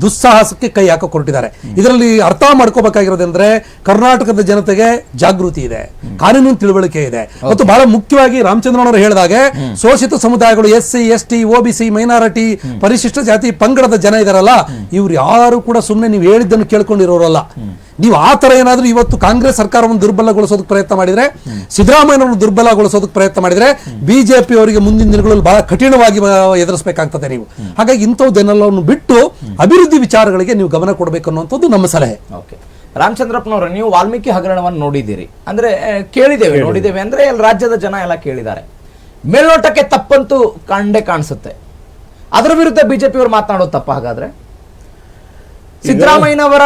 ದುಸ್ಸಾಹಸಕ್ಕೆ ಕೈ ಹಾಕಿ ಹೊರಟಿದ್ದಾರೆ. ಇದರಲ್ಲಿ ಅರ್ಥ ಮಾಡ್ಕೋಬೇಕಾಗಿರೋದಂದ್ರೆ ಕರ್ನಾಟಕದ ಜನತೆಗೆ ಜಾಗೃತಿ ಇದೆ, ಕಾನೂನಿನ ತಿಳುವಳಿಕೆ ಇದೆ, ಮತ್ತು ಬಹಳ ಮುಖ್ಯವಾಗಿ ರಾಮಚಂದ್ರನವರು ಹೇಳಿದಾಗೆ ಶೋಷಿತ ಸಮುದಾಯಗಳು SC ST OBC ಮೈನಾರಿಟಿ ಪರಿಶಿಷ್ಟ ಜಾತಿ ಪಂಗಡದ ಜನ ಇದಾರಲ್ಲ, ಇವ್ರು ಯಾರು ಕೂಡ ಸುಮ್ಮನೆ ನೀವು ಹೇಳಿದ್ದನ್ನು ಕೇಳ್ಕೊಂಡಿರೋರಲ್ಲ. ನೀವು ಆ ತರ ಏನಾದ್ರೂ ಇವತ್ತು ಕಾಂಗ್ರೆಸ್ ಸರ್ಕಾರವನ್ನು ದುರ್ಬಲಗೊಳಿಸೋದಕ್ಕೆ ಪ್ರಯತ್ನ ಮಾಡಿದ್ರೆ, ಸಿದ್ದರಾಮಯ್ಯನವರು ದುರ್ಬಲಗೊಳಿಸೋದಕ್ಕೆ ಪ್ರಯತ್ನ ಮಾಡಿದ್ರೆ ಬಿಜೆಪಿ ಅವರಿಗೆ ಮುಂದಿನ ದಿನಗಳಲ್ಲಿ ಬಹಳ ಕಠಿಣವಾಗಿ ಎದುರಿಸಬೇಕಾಗ್ತದೆ ನೀವು. ಹಾಗಾಗಿ ಇಂಥದ್ದನ್ನೆಲ್ಲವನ್ನು ಬಿಟ್ಟು ಅಭಿವೃದ್ಧಿ ವಿಚಾರಗಳಿಗೆ ನೀವು ಗಮನ ಕೊಡಬೇಕು ಅನ್ನುವಂಥದ್ದು ನಮ್ಮ ಸಲಹೆ. ರಾಮಚಂದ್ರಪ್ಪನವರು, ನೀವು ವಾಲ್ಮೀಕಿ ಹಗರಣವನ್ನು ನೋಡಿದ್ದೀರಿ, ಅಂದ್ರೆ ನೋಡಿದ್ದೇವೆ ಅಂದ್ರೆ ರಾಜ್ಯದ ಜನ ಎಲ್ಲ ಕೇಳಿದ್ದಾರೆ. ಮೇಲ್ನೋಟಕ್ಕೆ ತಪ್ಪಂತೂ ಕಂಡೇ ಕಾಣಿಸುತ್ತೆ. ಅದರ ವಿರುದ್ಧ ಬಿಜೆಪಿ ಅವರು ಮಾತನಾಡೋದು ತಪ್ಪ? ಹಾಗಾದ್ರೆ ಸಿದ್ದರಾಮಯ್ಯನವರ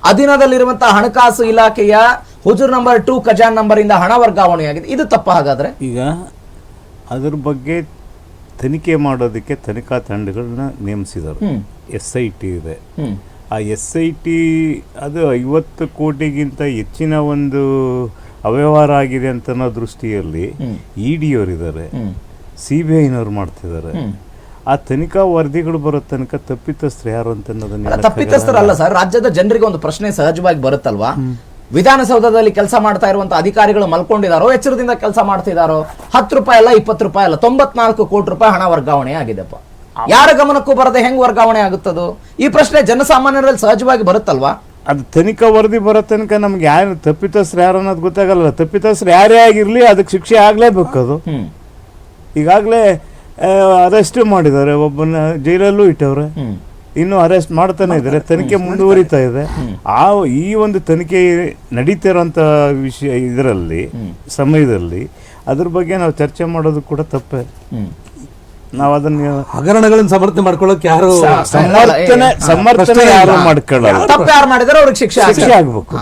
ಅಧೀನದಲ್ಲಿರುವಂತಹ ಹಣಕಾಸು ಇಲಾಖೆಯ ಹುಜೂರ್ ನಂಬರ್ 2 ಖಜಾನ್ ನಂಬರ್ ಇಂದ ಹಣ ವರ್ಗಾವಣೆಯಾಗಿದೆ, ಇದು ತಪ್ಪ? ಹಾಗಾದ್ರೆ ಈಗ ಅದ್ರ ಬಗ್ಗೆ ತನಿಖೆ ಮಾಡೋದಕ್ಕೆ ತನಿಖಾ ತಂಡಗಳನ್ನ ನೇಮಿಸಿದರು. SIT ಇದೆ. ಆ SIT ಅದು 50 ಕೋಟಿಗಿಂತ ಹೆಚ್ಚಿನ ಒಂದು ಅವ್ಯವಹಾರ ಆಗಿದೆ ಅಂತ ಅನ್ನೋ ದೃಷ್ಟಿಯಲ್ಲಿ ED ಅವರಿದ್ದಾರೆ, CBIನವ್ರು ಮಾಡ್ತಿದ್ದಾರೆ. ಆ ತನಿಖಾ ವರದಿಗಳು ಬರೋ ತನಕ ತಪ್ಪಿತಸ್ಥರು ಯಾರು ಅಂತ ಅನ್ನೋದನ್ನ ತಪ್ಪಿತಸ್ಥರಲ್ಲ ಸರ್, ರಾಜ್ಯದ ಜನರಿಗೆ ಒಂದು ಪ್ರಶ್ನೆ ಸಹಜವಾಗಿ ಬರುತ್ತಲ್ವಾ? ವಿಧಾನಸೌಧದಲ್ಲಿ ಕೆಲಸ ಮಾಡ್ತಾ ಇರುವಂತ ಅಧಿಕಾರಿಗಳು ಮಲ್ಕೊಂಡಿದಾರೋ, ಎಚ್ಚರದಿಂದ ಕೆಲಸ ಮಾಡ್ತಿದಾರೋ? 10 ರೂಪಾಯಿ ಅಲ್ಲ, 20 ರೂಪಾಯಿ ಅಲ್ಲ, 94 ಕೋಟಿ ರೂಪಾಯಿ ಹಣ ವರ್ಗಾವಣೆ ಆಗಿದೆಪ್ಪ. ಯಾರ ಗಮನಕ್ಕೂ ಬರದೆ ಹೆಂಗ್ ವರ್ಗಾವಣೆ ಆಗುತ್ತದು? ಈ ಪ್ರಶ್ನೆ ಜನಸಾಮಾನ್ಯರಲ್ಲಿ ಸಹಜವಾಗಿ ಬರುತ್ತಲ್ವಾ? ಅದು ತನಿಖಾ ವರದಿ ಬರೋ ತನಕ ನಮ್ಗೆ ಯಾರು ತಪ್ಪಿತಸ್ಥರು ಯಾರು ಅನ್ನೋದು ಗೊತ್ತಾಗಲ್ಲ. ತಪ್ಪಿತಸ್ಥರು ಯಾರೇ ಆಗಿರ್ಲಿ ಅದಕ್ಕೆ ಶಿಕ್ಷೆ ಆಗ್ಲೇಬೇಕು. ಅದು ಈಗಾಗಲೇ ಅರೆಸ್ಟ್ ಮಾಡಿದ್ದಾರೆ, ಒಬ್ಬನ ಜೈಲಲ್ಲೂ ಇಟ್ಟವ್ರೆ, ಇನ್ನು ಅರೆಸ್ಟ್ ಮಾಡ್ತಾನೆ ಇದ್ದಾರೆ, ತನಿಖೆ ಮುಂದುವರಿತಾ ಇದೆ. ಈ ಒಂದು ತನಿಖೆ ನಡೀತಿರೋಂಥ ವಿಷಯ ಇದರಲ್ಲಿ ಸಮಯದಲ್ಲಿ ಅದ್ರ ಬಗ್ಗೆ ನಾವು ಚರ್ಚೆ ಮಾಡೋದು ಕೂಡ ತಪ್ಪೇ. ನಾವು ಅದನ್ನ ಹಗರಣಗಳನ್ನು ಸಮರ್ಥನೆ ಮಾಡ್ಕೊಳ್ಳೋಕೆ ಯಾರು ಸಮರ್ಥನೆ ಯಾರು ಮಾಡ್ಕೊಳ್ಳಲ್ಲ. ತಪ್ಪು ಯಾರು ಮಾಡಿದಾರೆ ಅವ್ರಿಗೆ ಶಿಕ್ಷೆ ಆಗ್ಬೇಕು.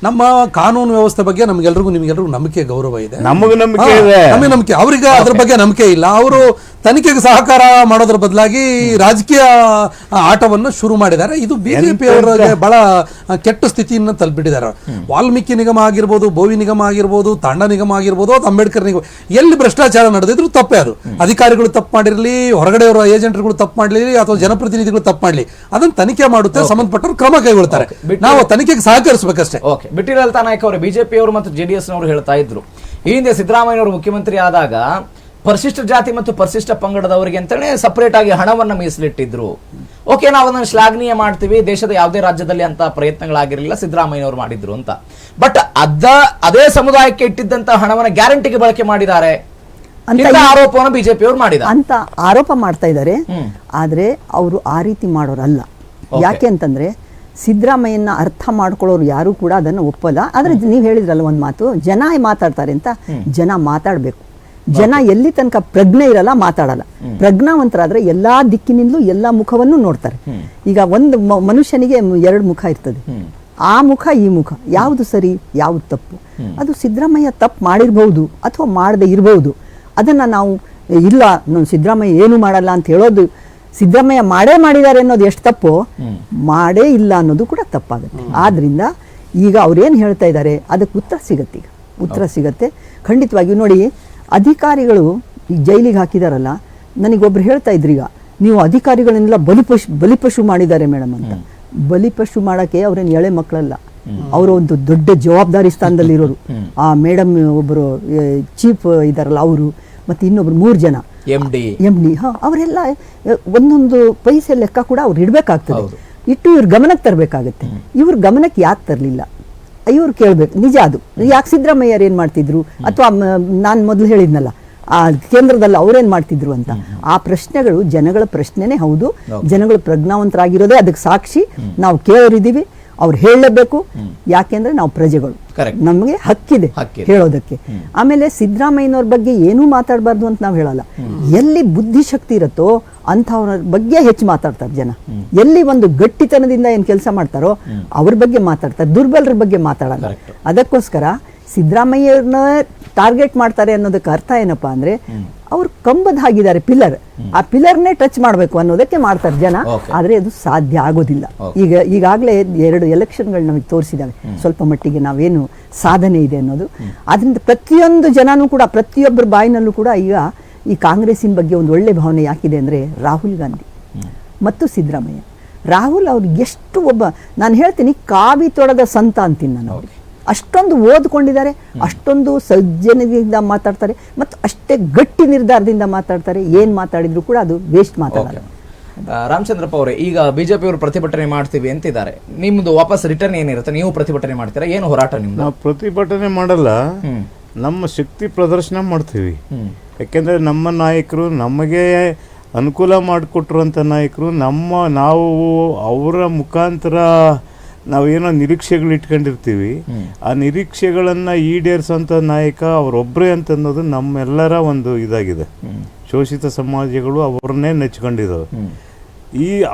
ನಮ್ಮ ಕಾನೂನು ವ್ಯವಸ್ಥೆ ಬಗ್ಗೆ ನಮ್ಗೆಲ್ರಿಗೂ ನಿಮ್ಗೆಲ್ರಿಗೂ ನಂಬಿಕೆ ಗೌರವ ಇದೆ. ನಮಗೂ ನಂಬಿಕೆ ಇದೆ, ನಮಗೆ ನಂಬಿಕೆ. ಅವರಿಗೆ ಅದ್ರ ಬಗ್ಗೆ ನಂಬಿಕೆ ಇಲ್ಲ. ಅವರು ತನಿಖೆಗೆ ಸಹಕಾರ ಮಾಡೋದ್ರ ಬದಲಾಗಿ ರಾಜಕೀಯ ಆಟವನ್ನು ಶುರು ಮಾಡಿದ್ದಾರೆ. ಇದು ಬಿಜೆಪಿ ಅವರಿಗೆ ಬಹಳ ಕೆಟ್ಟ ಸ್ಥಿತಿಯನ್ನು ತಲುಪಿಟ್ಟಿದ್ದಾರೆ. ವಾಲ್ಮೀಕಿ ನಿಗಮ ಆಗಿರ್ಬೋದು, ಬೋವಿ ನಿಗಮ ಆಗಿರ್ಬೋದು, ತಾಂಡ ನಿಗಮ ಆಗಿರ್ಬೋದು, ಅಂಬೇಡ್ಕರ್ ನಿಗಮ, ಎಲ್ಲಿ ಭ್ರಷ್ಟಾಚಾರ ನಡೆದಿದ್ರು ತಪ್ಪೇ. ಅದು ಅಧಿಕಾರಿಗಳು ತಪ್ಪು ಮಾಡಿರಲಿ, ಹೊರಗಡೆಯವರ ಏಜೆಂಟ್ಗಳು ತಪ್ಪು ಮಾಡಲಿ, ಅಥವಾ ಜನಪ್ರತಿನಿಧಿಗಳು ತಪ್ಪು ಮಾಡಲಿ, ಅದನ್ನು ತನಿಖೆ ಮಾಡುತ್ತೆ, ಸಂಬಂಧಪಟ್ಟರು ಕ್ರಮ ಕೈಗೊಳ್ತಾರೆ. ನಾವು ತನಿಖೆಗೆ ಸಹಕರಿಸಬೇಕಷ್ಟೇ. ಬಿಟಿ ಲಲಿತಾ ನಾಯ್ಕ ಅವರು, ಬಿಜೆಪಿ ಅವರು ಮತ್ತು JDS ನವರು ಹೇಳ್ತಾ ಇದ್ರು, ಈ ಹಿಂದೆ ಸಿದ್ದರಾಮಯ್ಯನವರು ಮುಖ್ಯಮಂತ್ರಿ ಆದಾಗ ಪರಿಶಿಷ್ಟ ಜಾತಿ ಮತ್ತು ಪರಿಶಿಷ್ಟ ಪಂಗಡದವರಿಗೆ ಅಂತಾನೆ ಸಪರೇಟ್ ಆಗಿ ಹಣವನ್ನ ಮೀಸಲಿಟ್ಟಿದ್ರು. ಓಕೆ, ನಾವು ಅದನ್ನು ಶ್ಲಾಘನೀಯ ಮಾಡ್ತೀವಿ, ದೇಶದ ಯಾವುದೇ ರಾಜ್ಯದಲ್ಲಿ ಅಂತ ಪ್ರಯತ್ನಗಳಾಗಿರಲಿಲ್ಲ, ಸಿದ್ದರಾಮಯ್ಯನವರು ಮಾಡಿದ್ರು ಅಂತ. ಬಟ್ ಅದೇ ಸಮುದಾಯಕ್ಕೆ ಇಟ್ಟಿದ್ದಂತ ಹಣವನ್ನ ಗ್ಯಾರಂಟಿಗೆ ಬಳಕೆ ಮಾಡಿದ್ದಾರೆ ಅಂತ ಆರೋಪವನ್ನು ಬಿಜೆಪಿಯವರು ಮಾಡಿದ್ದಾರೆ ಅಂತ ಆರೋಪ ಮಾಡ್ತಾ ಇದ್ದಾರೆ. ಆದ್ರೆ ಅವರು ಆ ರೀತಿ ಮಾಡೋರಲ್ಲ. ಯಾಕೆ ಅಂತಂದ್ರೆ ಸಿದ್ದರಾಮಯ್ಯನ ಅರ್ಥ ಮಾಡ್ಕೊಳ್ಳೋರು ಯಾರು ಕೂಡ ಅದನ್ನು ಒಪ್ಪಲ್ಲ. ಆದ್ರೆ ನೀವು ಹೇಳಿದ್ರಲ್ಲ ಒಂದು ಮಾತು, ಜನ ಮಾತಾಡ್ತಾರೆ ಅಂತ. ಜನ ಮಾತಾಡ್ಬೇಕು. ಜನ ಎಲ್ಲಿ ತನಕ ಪ್ರಜ್ಞೆ ಇರಲ್ಲ ಮಾತಾಡಲ್ಲ. ಪ್ರಜ್ಞಾವಂತರಾದ್ರೆ ಎಲ್ಲಾ ದಿಕ್ಕಿನಿಂದಲೂ ಎಲ್ಲಾ ಮುಖವನ್ನು ನೋಡ್ತಾರೆ. ಈಗ ಒಂದು ಮನುಷ್ಯನಿಗೆ 2 ಮುಖ ಇರ್ತದೆ. ಆ ಮುಖ ಈ ಮುಖ, ಯಾವುದು ಸರಿ ಯಾವುದು ತಪ್ಪು? ಅದು ಸಿದ್ದರಾಮಯ್ಯ ತಪ್ಪು ಮಾಡಿರ್ಬಹುದು ಅಥವಾ ಮಾಡದೆ ಇರಬಹುದು. ಅದನ್ನ ನಾವು ಇಲ್ಲ ಸಿದ್ದರಾಮಯ್ಯ ಏನು ಮಾಡಲ್ಲ ಅಂತ ಹೇಳೋದು, ಸಿದ್ದರಾಮಯ್ಯ ಮಾಡಿದ್ದಾರೆ ಅನ್ನೋದು ಎಷ್ಟು ತಪ್ಪು, ಮಾಡೇ ಇಲ್ಲ ಅನ್ನೋದು ಕೂಡ ತಪ್ಪಾಗುತ್ತೆ. ಆದ್ರಿಂದ ಈಗ ಅವ್ರೇನು ಹೇಳ್ತಾ ಇದ್ದಾರೆ ಅದಕ್ಕೆ ಉತ್ತರ ಸಿಗತ್ತೆ. ಈಗ ಉತ್ತರ ಸಿಗತ್ತೆ ಖಂಡಿತವಾಗಿಯೂ. ನೋಡಿ, ಅಧಿಕಾರಿಗಳು ಈಗ ಜೈಲಿಗೆ ಹಾಕಿದಾರಲ್ಲ, ನನಗೊಬ್ರು ಹೇಳ್ತಾ ಇದ್ರೀಗ, ನೀವು ಅಧಿಕಾರಿಗಳನ್ನೆಲ್ಲ ಬಲಿಪಶು ಮಾಡಿದ್ದಾರೆ ಮೇಡಮ್ ಅಂತ. ಬಲಿಪಶು ಮಾಡಕ್ಕೆ ಅವ್ರೇನು ಎಳೆ ಮಕ್ಕಳಲ್ಲ, ಅವರು ಒಂದು ದೊಡ್ಡ ಜವಾಬ್ದಾರಿ ಸ್ಥಾನದಲ್ಲಿರೋರು. ಆ ಮೇಡಮ್ ಒಬ್ಬರು ಚೀಫ್ ಇದಾರಲ್ಲ ಅವರು, ಮತ್ತೆ ಇನ್ನೊಬ್ರು 3 ಜನ ಎಂ ಡಿ ಅವರೆಲ್ಲ ಒಂದೊಂದು ಪೈಸೆ ಲೆಕ್ಕ ಕೂಡ ಅವ್ರು ಇಡ್ಬೇಕಾಗ್ತದೆ. ಇಟ್ಟು ಇವ್ರ ಗಮನಕ್ಕೆ ತರಬೇಕಾಗತ್ತೆ. ಇವ್ರ ಗಮನಕ್ಕೆ ಯಾಕೆ ತರಲಿಲ್ಲ ಇವ್ರು ಕೇಳ್ಬೇಕು. ನಿಜ ಅದು. ಯಾಕೆ ಸಿದ್ದರಾಮಯ್ಯರು ಏನ್ ಮಾಡ್ತಿದ್ರು, ಅಥವಾ ನಾನು ಮೊದಲು ಹೇಳಿದ್ನಲ್ಲ ಆ ಕೇಂದ್ರದಲ್ಲಿ ಅವ್ರೇನ್ ಮಾಡ್ತಿದ್ರು ಅಂತ, ಆ ಪ್ರಶ್ನೆಗಳು ಜನಗಳ ಪ್ರಶ್ನೆನೇ ಹೌದು. ಜನಗಳು ಪ್ರಜ್ಞಾವಂತರಾಗಿರೋದೇ ಅದಕ್ಕೆ ಸಾಕ್ಷಿ. ನಾವು ಕೇಳೋರಿದ್ದೀವಿ, ಅವ್ರು ಹೇಳಲೇಬೇಕು. ಯಾಕೆಂದ್ರೆ ನಾವು ಪ್ರಜೆಗಳು, ನಮಗೆ ಹಕ್ಕಿದೆ ಹೇಳೋದಕ್ಕೆ. ಆಮೇಲೆ ಸಿದ್ದರಾಮಯ್ಯನವ್ರ ಬಗ್ಗೆ ಏನೂ ಮಾತಾಡಬಾರ್ದು ಅಂತ ನಾವು ಹೇಳಲ್ಲ. ಎಲ್ಲಿ ಬುದ್ಧಿಶಕ್ತಿ ಇರುತ್ತೋ ಅಂಥವ್ರ ಬಗ್ಗೆ ಹೆಚ್ಚು ಮಾತಾಡ್ತಾರೆ ಜನ. ಎಲ್ಲಿ ಒಂದು ಗಟ್ಟಿತನದಿಂದ ಏನ್ ಕೆಲಸ ಮಾಡ್ತಾರೋ ಅವ್ರ ಬಗ್ಗೆ ಮಾತಾಡ್ತಾರೆ, ದುರ್ಬಲರ ಬಗ್ಗೆ ಮಾತಾಡಲ್ಲ. ಅದಕ್ಕೋಸ್ಕರ ಸಿದ್ದರಾಮಯ್ಯನ ಟಾರ್ಗೆಟ್ ಮಾಡ್ತಾರೆ ಅನ್ನೋದಕ್ಕೆ ಅರ್ಥ ಏನಪ್ಪಾ ಅಂದ್ರೆ, ಅವ್ರು ಕಂಬದ ಹಾಗಿದ್ದಾರೆ ಪಿಲ್ಲರ್, ಆ ಪಿಲ್ಲರ್ನೇ ಟಚ್ ಮಾಡಬೇಕು ಅನ್ನೋದಕ್ಕೆ ಮಾಡ್ತಾರೆ ಜನ. ಆದ್ರೆ ಅದು ಸಾಧ್ಯ ಆಗೋದಿಲ್ಲ. ಈಗಾಗಲೇ 2 ಎಲೆಕ್ಷನ್ಗಳು ನಮಗೆ ತೋರಿಸಿದಾವೆ ಸ್ವಲ್ಪ ಮಟ್ಟಿಗೆ ನಾವೇನು ಸಾಧನೆ ಇದೆ ಅನ್ನೋದು. ಆದ್ರಿಂದ ಪ್ರತಿಯೊಂದು ಜನನೂ ಕೂಡ, ಪ್ರತಿಯೊಬ್ಬರ ಬಾಯಿನಲ್ಲೂ ಕೂಡ ಈಗ ಈ ಕಾಂಗ್ರೆಸ್ಸಿನ ಬಗ್ಗೆ ಒಂದು ಒಳ್ಳೆ ಭಾವನೆ ಯಾಕಿದೆ ಅಂದ್ರೆ, ರಾಹುಲ್ ಗಾಂಧಿ ಮತ್ತು ಸಿದ್ದರಾಮಯ್ಯ. ರಾಹುಲ್ ಅವ್ರಿಗೆ ಎಷ್ಟು ನಾನು ಹೇಳ್ತೀನಿ ಕಾವಿ ತೊಡದ ಸಂತ ಅಂತೀನಿ ನಾನು. ಅವ್ರಿಗೆ ಅಷ್ಟೊಂದು ಓದ್ಕೊಂಡಿದ್ದಾರೆ, ಅಷ್ಟೊಂದು ಸಜ್ಜನದಿಂದ ಮಾತಾಡ್ತಾರೆ, ಮತ್ತು ಅಷ್ಟೇ ಗಟ್ಟಿ ನಿರ್ಧಾರದಿಂದ ಮಾತಾಡ್ತಾರೆ. ಏನ್ ಮಾತಾಡಿದ್ರು ಕೂಡ ಅದು ವೇಸ್ಟ್ ಮಾತಾಡಲ್ಲ. ರಾಮಚಂದ್ರಪ್ಪ ಅವರೇ, ಈಗ ಬಿಜೆಪಿ ಅವರು ಪ್ರತಿಭಟನೆ ಮಾಡ್ತೀವಿ ಅಂತಿದ್ದಾರೆ. ನಿಮ್ದು ವಾಪಸ್ ರಿಟರ್ನ್ ಏನಿರುತ್ತೆ, ನೀವು ಪ್ರತಿಭಟನೆ ಮಾಡ್ತೀರಾ? ಏನು ಹೋರಾಟ ನಿಮ್ದು? ನಾವು ಪ್ರತಿಭಟನೆ ಮಾಡಲ್ಲ, ನಮ್ಮ ಶಕ್ತಿ ಪ್ರದರ್ಶನ ಮಾಡ್ತೀವಿ. ಯಾಕೆಂದ್ರೆ ನಮ್ಮ ನಾಯಕರು ನಮಗೆ ಅನುಕೂಲ ಮಾಡಿಕೊಟ್ರುವಂಥ ನಾಯಕರು. ನಾವು ಅವರ ಮುಖಾಂತರ ನಾವೇನೋ ನಿರೀಕ್ಷೆಗಳು ಇಟ್ಕೊಂಡಿರ್ತೀವಿ. ಆ ನಿರೀಕ್ಷೆಗಳನ್ನು ಈಡೇರಿಸೋಂಥ ನಾಯಕ ಅವರೊಬ್ಬರೇ ಅಂತ ಅನ್ನೋದು ನಮ್ಮೆಲ್ಲರ ಒಂದು ಇದಾಗಿದೆ. ಶೋಷಿತ ಸಮಾಜಗಳು ಅವ್ರನ್ನೇ ನೆಚ್ಕೊಂಡಿದ್ದಾವೆ.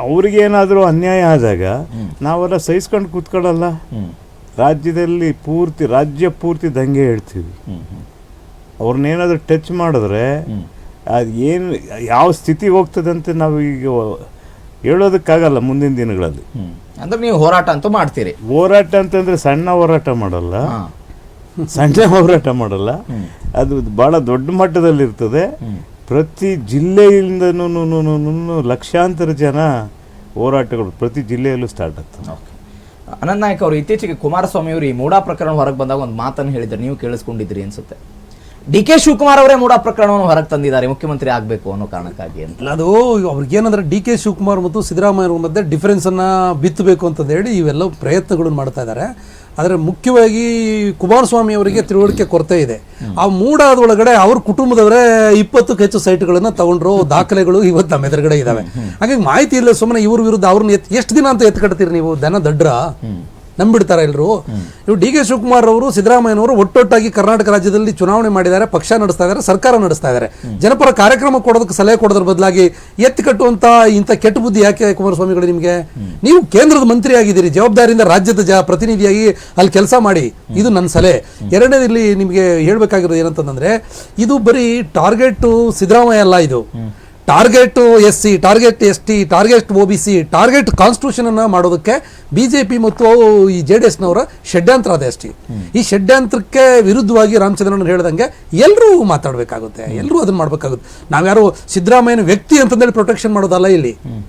ಅವ್ರಿಗೇನಾದರೂ ಅನ್ಯಾಯ ಆದಾಗ ನಾವೆಲ್ಲ ಸಹಿಸ್ಕೊಂಡು ಕೂತ್ಕೊಳ್ಳಲ್ಲ. ರಾಜ್ಯದಲ್ಲಿ ರಾಜ್ಯ ಪೂರ್ತಿ ದಂಗೆ ಹೇಳ್ತೀವಿ. ಅವ್ರನ್ನೇನಾದರೂ ಟಚ್ ಮಾಡಿದ್ರೆ ಅದು ಏನು ಯಾವ ಸ್ಥಿತಿಗೆ ಹೋಗ್ತದೆ ಅಂತ ನಾವು ಈಗ ಹೇಳೋದಕ್ಕಾಗಲ್ಲ ಮುಂದಿನ ದಿನಗಳಲ್ಲಿ. ಅಂದ್ರೆ ನೀವು ಹೋರಾಟ ಅಂತೂ ಮಾಡ್ತೀರಿ? ಹೋರಾಟ ಅಂತಂದ್ರೆ ಸಣ್ಣ ಹೋರಾಟ ಮಾಡಲ್ಲ, ಅದು ಬಹಳ ದೊಡ್ಡ ಮಟ್ಟದಲ್ಲಿ ಇರ್ತದೆ. ಪ್ರತಿ ಜಿಲ್ಲೆಯಿಂದನೂ ಲಕ್ಷಾಂತರ ಜನ ಹೋರಾಟಗಳು ಪ್ರತಿ ಜಿಲ್ಲೆಯಲ್ಲೂ ಸ್ಟಾರ್ಟ್ ಆಗ್ತದೆ. ಅನಂತ್ ನಾಯಕ್ ಅವರು, ಇತ್ತೀಚೆಗೆ ಕುಮಾರಸ್ವಾಮಿ ಅವರು ಈ ಮೂಡಾ ಪ್ರಕರಣ ಹೊರಗೆ ಬಂದಾಗ ಒಂದು ಮಾತನ್ನು ಹೇಳಿದ್ದಾರೆ, ನೀವು ಕೇಳಿಸ್ಕೊಂಡಿದ್ರಿ ಅನ್ಸುತ್ತೆ. ಡಿ.ಕೆ. ಶಿವಕುಮಾರ್ ಅವರೇ ಮೂಡಾ ಪ್ರಕರಣವನ್ನು ಹೊರಗೆ ತಂದಿದ್ದಾರೆ ಮುಖ್ಯಮಂತ್ರಿ ಆಗಬೇಕು ಅನ್ನೋ ಕಾರಣಕ್ಕಾಗಿ ಅಂತ. ಅದು ಅವ್ರಿಗೇನಂದ್ರೆ ಡಿ.ಕೆ. ಶಿವಕುಮಾರ್ ಮತ್ತು ಸಿದ್ದರಾಮಯ್ಯ ಮಧ್ಯೆ ಡಿಫರೆನ್ಸ್ ಅನ್ನ ಬಿತ್ತಬೇಕು ಅಂತ ಹೇಳಿ ಇವೆಲ್ಲ ಪ್ರಯತ್ನಗಳನ್ನು ಮಾಡ್ತಾ ಇದ್ದಾರೆ. ಆದರೆ ಮುಖ್ಯವಾಗಿ ಕುಮಾರಸ್ವಾಮಿ ಅವರಿಗೆ ತಿಳುವಳಿಕೆ ಕೊರತೆ ಇದೆ. ಆ ಮೂಡಾದೊಳಗಡೆ ಅವ್ರ ಕುಟುಂಬದವರೇ 20ಕ್ಕೂ ಹೆಚ್ಚು ಸೈಟ್ಗಳನ್ನ ತಗೊಂಡ್ರು, ದಾಖಲೆಗಳು ಇವತ್ತು ನಮ್ಮ ಎದುರುಗಡೆ ಇದಾವೆ. ಹಾಗಾಗಿ ಮಾಹಿತಿ ಇಲ್ಲ, ಸುಮ್ಮನೆ ಇವ್ರ ವಿರುದ್ಧ ಅವ್ರನ್ನ ಎಷ್ಟು ದಿನ ಅಂತ ಎತ್ಕಡ್ತೀರಿ ನೀವು? ದನ ದಡ್ರ ನಂಬಿಡ್ತಾರ ಎಲ್ರು? ಇವು ಡಿ.ಕೆ. ಶಿವಕುಮಾರ್ ಅವರು ಸಿದ್ದರಾಮಯ್ಯನವರು ಒಟ್ಟೊಟ್ಟಾಗಿ ಕರ್ನಾಟಕ ರಾಜ್ಯದಲ್ಲಿ ಚುನಾವಣೆ ಮಾಡಿದ್ದಾರೆ, ಪಕ್ಷ ನಡೆಸ್ತಾ ಇದ್ದಾರೆ, ಸರ್ಕಾರ ನಡೆಸ್ತಾ ಇದ್ದಾರೆ. ಜನಪರ ಕಾರ್ಯಕ್ರಮ ಕೊಡೋದಕ್ಕೆ ಸಲಹೆ ಕೊಡೋದ್ರ ಬದಲಾಗಿ ಎತ್ತಿ ಕಟ್ಟುವಂತ ಇಂಥ ಕೆಟ್ಟ ಬುದ್ಧಿ ಯಾಕೆ ಕುಮಾರಸ್ವಾಮಿಗಳು ನಿಮಗೆ? ನೀವು ಕೇಂದ್ರದ ಮಂತ್ರಿ ಆಗಿದ್ದೀರಿ, ಜವಾಬ್ದಾರಿಯಿಂದ ರಾಜ್ಯದ ಪ್ರತಿನಿಧಿಯಾಗಿ ಅಲ್ಲಿ ಕೆಲಸ ಮಾಡಿ. ಇದು ನನ್ನ ಸಲಹೆ. ಎರಡನೇದಲ್ಲಿ ನಿಮಗೆ ಹೇಳ್ಬೇಕಾಗಿರೋದು ಏನಂತಂದ್ರೆ, ಇದು ಬರೀ ಟಾರ್ಗೆಟ್ ಸಿದ್ದರಾಮಯ್ಯ ಅಲ್ಲ, ಇದು target SC, target ST, target OBC, target constitution ಅನ್ನ ಮಾಡೋದಕ್ಕೆ ಬಿಜೆಪಿ ಮತ್ತು ಈ JDS-ನವರ ಷಡ್ಯಂತ್ರ ಅದೇ ಅಷ್ಟೇ. ಈ ಷಡ್ಯಂತ್ರಕ್ಕೆ ವಿರುದ್ಧವಾಗಿ ರಾಮಚಂದ್ರನ್ ಹೇಳ್ದಂಗೆ ಎಲ್ಲರೂ ಮಾತಾಡಬೇಕಾಗುತ್ತೆ, ಎಲ್ಲರೂ ಅದನ್ನ ಮಾಡ್ಬೇಕಾಗುತ್ತೆ. ನಾವ್ಯಾರು ಸಿದ್ದರಾಮಯ್ಯನ ವ್ಯಕ್ತಿ ಅಂತಂದೇಳಿ ಪ್ರೊಟೆಕ್ಷನ್ ಮಾಡೋದಲ್ಲ.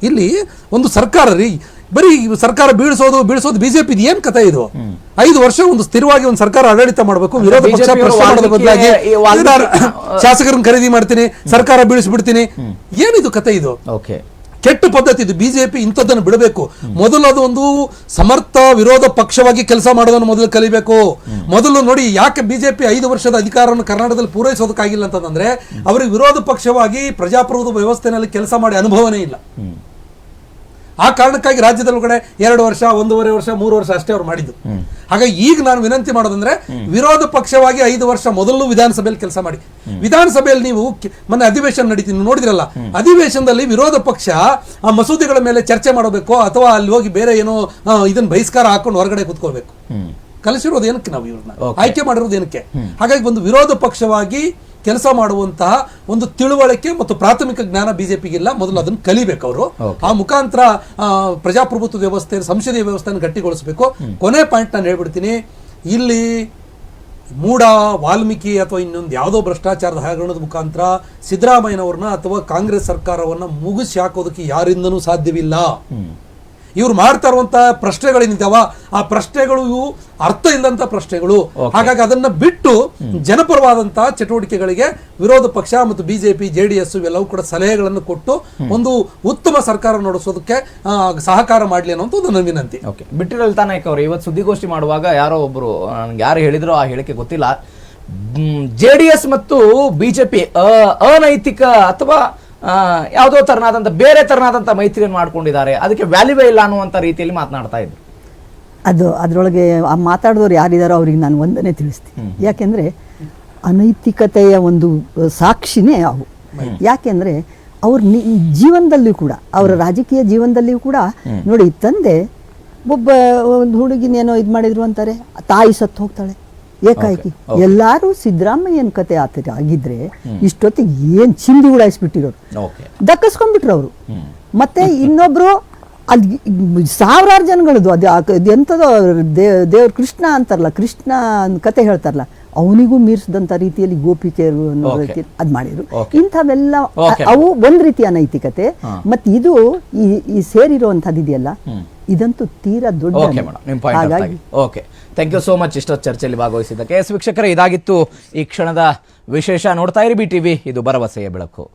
ಇಲ್ಲಿ ಒಂದು ಸರ್ಕಾರ ರೀ, ಬರೀ ಸರ್ಕಾರ ಬೀಳಿಸೋದು ಬಿಜೆಪಿ ಏನ್ ಕಥೆ ಇದು? 5 ವರ್ಷ ಒಂದು ಸ್ಥಿರವಾಗಿ ಒಂದು ಸರ್ಕಾರ ಆಡಳಿತ ಮಾಡಬೇಕು, ವಿರೋಧ ಪಕ್ಷ BJP ಪ್ರಶ್ನೆ ಮಾಡೋದ್ರ ಬದಲಾಗಿ ವಾಲ್ಮೀಕಿ ಶಾಸಕರನ್ನ ಖರೀದಿ ಮಾಡ್ತೀನಿ, ಸರ್ಕಾರ ಬೀಳಿಸ್ಬಿಡ್ತೀನಿ, ಏನಿದು ಕಥೆ ಇದು? ಓಕೆ, ಕೆಟ್ಟ ಪದ್ಧತಿ ಇದು. ಬಿಜೆಪಿ ಇಂಥದ್ದನ್ನು ಬಿಡಬೇಕು. ಮೊದಲು ಅದು ಒಂದು ಸಮರ್ಥ ವಿರೋಧ ಪಕ್ಷವಾಗಿ ಕೆಲಸ ಮಾಡೋದನ್ನು ಮೊದಲು ಕಲಿಬೇಕು. ಮೊದಲು ನೋಡಿ, ಯಾಕೆ ಬಿಜೆಪಿ 5 ವರ್ಷದ ಅಧಿಕಾರವನ್ನು ಕರ್ನಾಟಕದಲ್ಲಿ ಪೂರೈಸೋದಕ್ಕಾಗಿಲ್ಲ ಅಂತಂದ್ರೆ ಅವರಿಗೆ ವಿರೋಧ ಪಕ್ಷವಾಗಿ ಪ್ರಜಾಪ್ರಭುತ್ವ ವ್ಯವಸ್ಥೆಯಲ್ಲಿ ಕೆಲಸ ಮಾಡಿ ಅನುಭವನೇ ಇಲ್ಲ. ಆ ಕಾರಣಕ್ಕಾಗಿ ರಾಜ್ಯದೊಳಗಡೆ 2 ವರ್ಷ, 1.5 ವರ್ಷ, 3 ವರ್ಷ ಅಷ್ಟೇ ಅವ್ರು ಮಾಡಿದ್ದು. ಹಾಗಾಗಿ ಈಗ ನಾನು ವಿನಂತಿ ಮಾಡೋದಂದ್ರೆ ವಿರೋಧ ಪಕ್ಷವಾಗಿ 5 ವರ್ಷ ಮೊದಲು ವಿಧಾನಸಭೆಯಲ್ಲಿ ಕೆಲಸ ಮಾಡಿ. ವಿಧಾನಸಭೆಯಲ್ಲಿ ನೀವು ಮೊನ್ನೆ ಅಧಿವೇಶನ ನಡೀತೀನಿ ನೋಡಿದ್ರಲ್ಲ, ಅಧಿವೇಶನದಲ್ಲಿ ವಿರೋಧ ಪಕ್ಷ ಆ ಮಸೂದೆಗಳ ಮೇಲೆ ಚರ್ಚೆ ಮಾಡಬೇಕು ಅಥವಾ ಅಲ್ಲಿ ಹೋಗಿ ಬೇರೆ ಏನೋ ಇದನ್ನ ಬಹಿಷ್ಕಾರ ಹಾಕೊಂಡು ಹೊರಗಡೆ ಕೂತ್ಕೋಬೇಕು. ಕಲಿಸಿರೋದು ಏನಕ್ಕೆ? ನಾವು ಇವ್ರನ್ನ ಆಯ್ಕೆ ಮಾಡಿರೋದು ಏನಕ್ಕೆ? ಹಾಗಾಗಿ ಒಂದು ವಿರೋಧ ಪಕ್ಷವಾಗಿ ಕೆಲಸ ಮಾಡುವಂತಹ ಒಂದು ತಿಳುವಳಿಕೆ ಮತ್ತು ಪ್ರಾಥಮಿಕ ಜ್ಞಾನ ಬಿಜೆಪಿಗಿಲ್ಲ. ಮೊದಲು ಅದನ್ನು ಕಲಿಬೇಕು ಅವರು. ಆ ಮುಖಾಂತರ ಪ್ರಜಾಪ್ರಭುತ್ವ ವ್ಯವಸ್ಥೆ, ಸಂಸದೀಯ ವ್ಯವಸ್ಥೆಯನ್ನು ಗಟ್ಟಿಗೊಳಿಸಬೇಕು. ಕೊನೆ ಪಾಯಿಂಟ್ ನಾನು ಹೇಳ್ಬಿಡ್ತೀನಿ, ಇಲ್ಲಿ ಮೂಡ, ವಾಲ್ಮೀಕಿ ಅಥವಾ ಇನ್ನೊಂದು ಯಾವುದೋ ಭ್ರಷ್ಟಾಚಾರದ ಹಗರಣದ ಮುಖಾಂತರ ಸಿದ್ದರಾಮಯ್ಯನವ್ರನ್ನ ಅಥವಾ ಕಾಂಗ್ರೆಸ್ ಸರ್ಕಾರವನ್ನ ಮುಗಿಸಿ ಹಾಕೋದಕ್ಕೆ ಯಾರಿಂದನೂ ಸಾಧ್ಯವಿಲ್ಲ. ಇವ್ರು ಮಾಡ್ತಾ ಇರುವಂತಹ ಪ್ರಶ್ನೆಗಳೇನಿದ್ದಾವ ಆ ಪ್ರಶ್ನೆಗಳು ಇವು ಅರ್ಥ ಇಲ್ಲಂತ ಪ್ರಶ್ನೆಗಳು. ಹಾಗಾಗಿ ಅದನ್ನ ಬಿಟ್ಟು ಜನಪರವಾದಂತಹ ಚಟುವಟಿಕೆಗಳಿಗೆ ವಿರೋಧ ಪಕ್ಷ ಮತ್ತು ಬಿಜೆಪಿ, JDS ಇವೆಲ್ಲವೂ ಕೂಡ ಸಲಹೆಗಳನ್ನು ಕೊಟ್ಟು ಒಂದು ಉತ್ತಮ ಸರ್ಕಾರ ನಡೆಸೋದಕ್ಕೆ ಸಹಕಾರ ಮಾಡಲಿ ಅನ್ನೋದು ನನ್ನ ವಿನಂತಿ. ಓಕೆ, ಬಿಟ್ಟಿರೋ ಲಲಿತಾ ನಾಯ್ಕ ಅವರು ಇವತ್ತು ಸುದ್ದಿಗೋಷ್ಠಿ ಮಾಡುವಾಗ ಯಾರೋ ಒಬ್ರು, ನನಗೆ ಯಾರು ಹೇಳಿದ್ರು ಆ ಹೇಳಿಕೆ ಗೊತ್ತಿಲ್ಲ, JDS ಮತ್ತು ಬಿಜೆಪಿ ಅನೈತಿಕ ಅಥವಾ ಯಾವುದೋ ತರನಾದಂತ ಬೇರೆ ತರನಾದಂತ ಮೈತ್ರಿಯನ್ನು ಮಾಡ್ಕೊಂಡಿದ್ದಾರೆ, ಅದಕ್ಕೆ ವ್ಯಾಲ್ಯೂವೇ ಇಲ್ಲ ಅನ್ನುವಂತ ರೀತಿಯಲ್ಲಿ ಮಾತನಾಡ್ತಾ ಇದ್ರು. ಅದರೊಳಗೆ ಆ ಮಾತಾಡಿದವ್ರು ಯಾರಿದಾರೋ ಅವ್ರಿಗೆ ನಾನು ಒಂದನೇ ತಿಳಿಸ್ತೀನಿ. ಯಾಕೆಂದ್ರೆ ಅನೈತಿಕತೆಯ ಒಂದು ಸಾಕ್ಷಿನೇ ಅವು. ಯಾಕೆಂದ್ರೆ ಅವ್ರ ಜೀವನದಲ್ಲಿಯೂ ಕೂಡ, ಅವರ ರಾಜಕೀಯ ಜೀವನದಲ್ಲಿಯೂ ಕೂಡ ನೋಡಿ, ತಂದೆ ಒಂದು ಹುಡುಗಿನೇನೋ ಇದು ಮಾಡಿದ್ರು ಅಂತಾರೆ, ತಾಯಿ ಸತ್ತು ಹೋಗ್ತಾಳೆ ಏಕಾಏಕಿ. ಎಲ್ಲಾರು ಸಿದ್ದರಾಮಯ್ಯನ ಕತೆ ಆಗಿದ್ರೆ ಇಷ್ಟೊತ್ತಿಗೆ ಏನ್ ಚಿಂದಿ ಉಡಾಯಿಸ್ಬಿಟ್ಟಿರೋರು, ದಕ್ಕಿಸ್ಕೊಂಡ್ಬಿಟ್ರು ಅವರು. ಮತ್ತೆ ಇನ್ನೊಬ್ರು ಅಲ್ಲಿ 1000 ಜನಗಳದು ಅದು ಎಂಥದೋ ದೇವ್ರ ಕೃಷ್ಣ ಅಂತಾರಲ್ಲ, ಕೃಷ್ಣ ಕತೆ ಹೇಳ್ತಾರಲ್ಲ, ಅವನಿಗೂ ಮೀರಿಸಿದಂತ ರೀತಿಯಲ್ಲಿ ಗೋಪಿಕೆಯರು ಅನ್ನೋ ರೀತಿ ಅದ್ ಮಾಡಿದ್ರು. ಇಂಥವೆಲ್ಲ ಅವು ಒಂದ್ ರೀತಿಯ ನೈತಿಕತೆ. ಮತ್ತೆ ಇದು ಈ ಸೇರಿರುವಂತದ್ದು ಇದೆಯಲ್ಲ, ಇದಂತೂ ತೀರಾ ದೊಡ್ಡ. ಹಾಗಾಗಿ okay, thank you so much ಇಷ್ಟೊತ್ತು ಚರ್ಚೆಯಲ್ಲಿ ಭಾಗವಹಿಸಿದ್ದಕ್ಕೆ. ವೀಕ್ಷಕರೇ, ಇದಾಗಿತ್ತು ಈ ಕ್ಷಣದ ವಿಶೇಷ. ನೋಡ್ತಾ ಇರಿ BTV, ಇದು ಭರವಸೆಯ ಬೆಳಕು.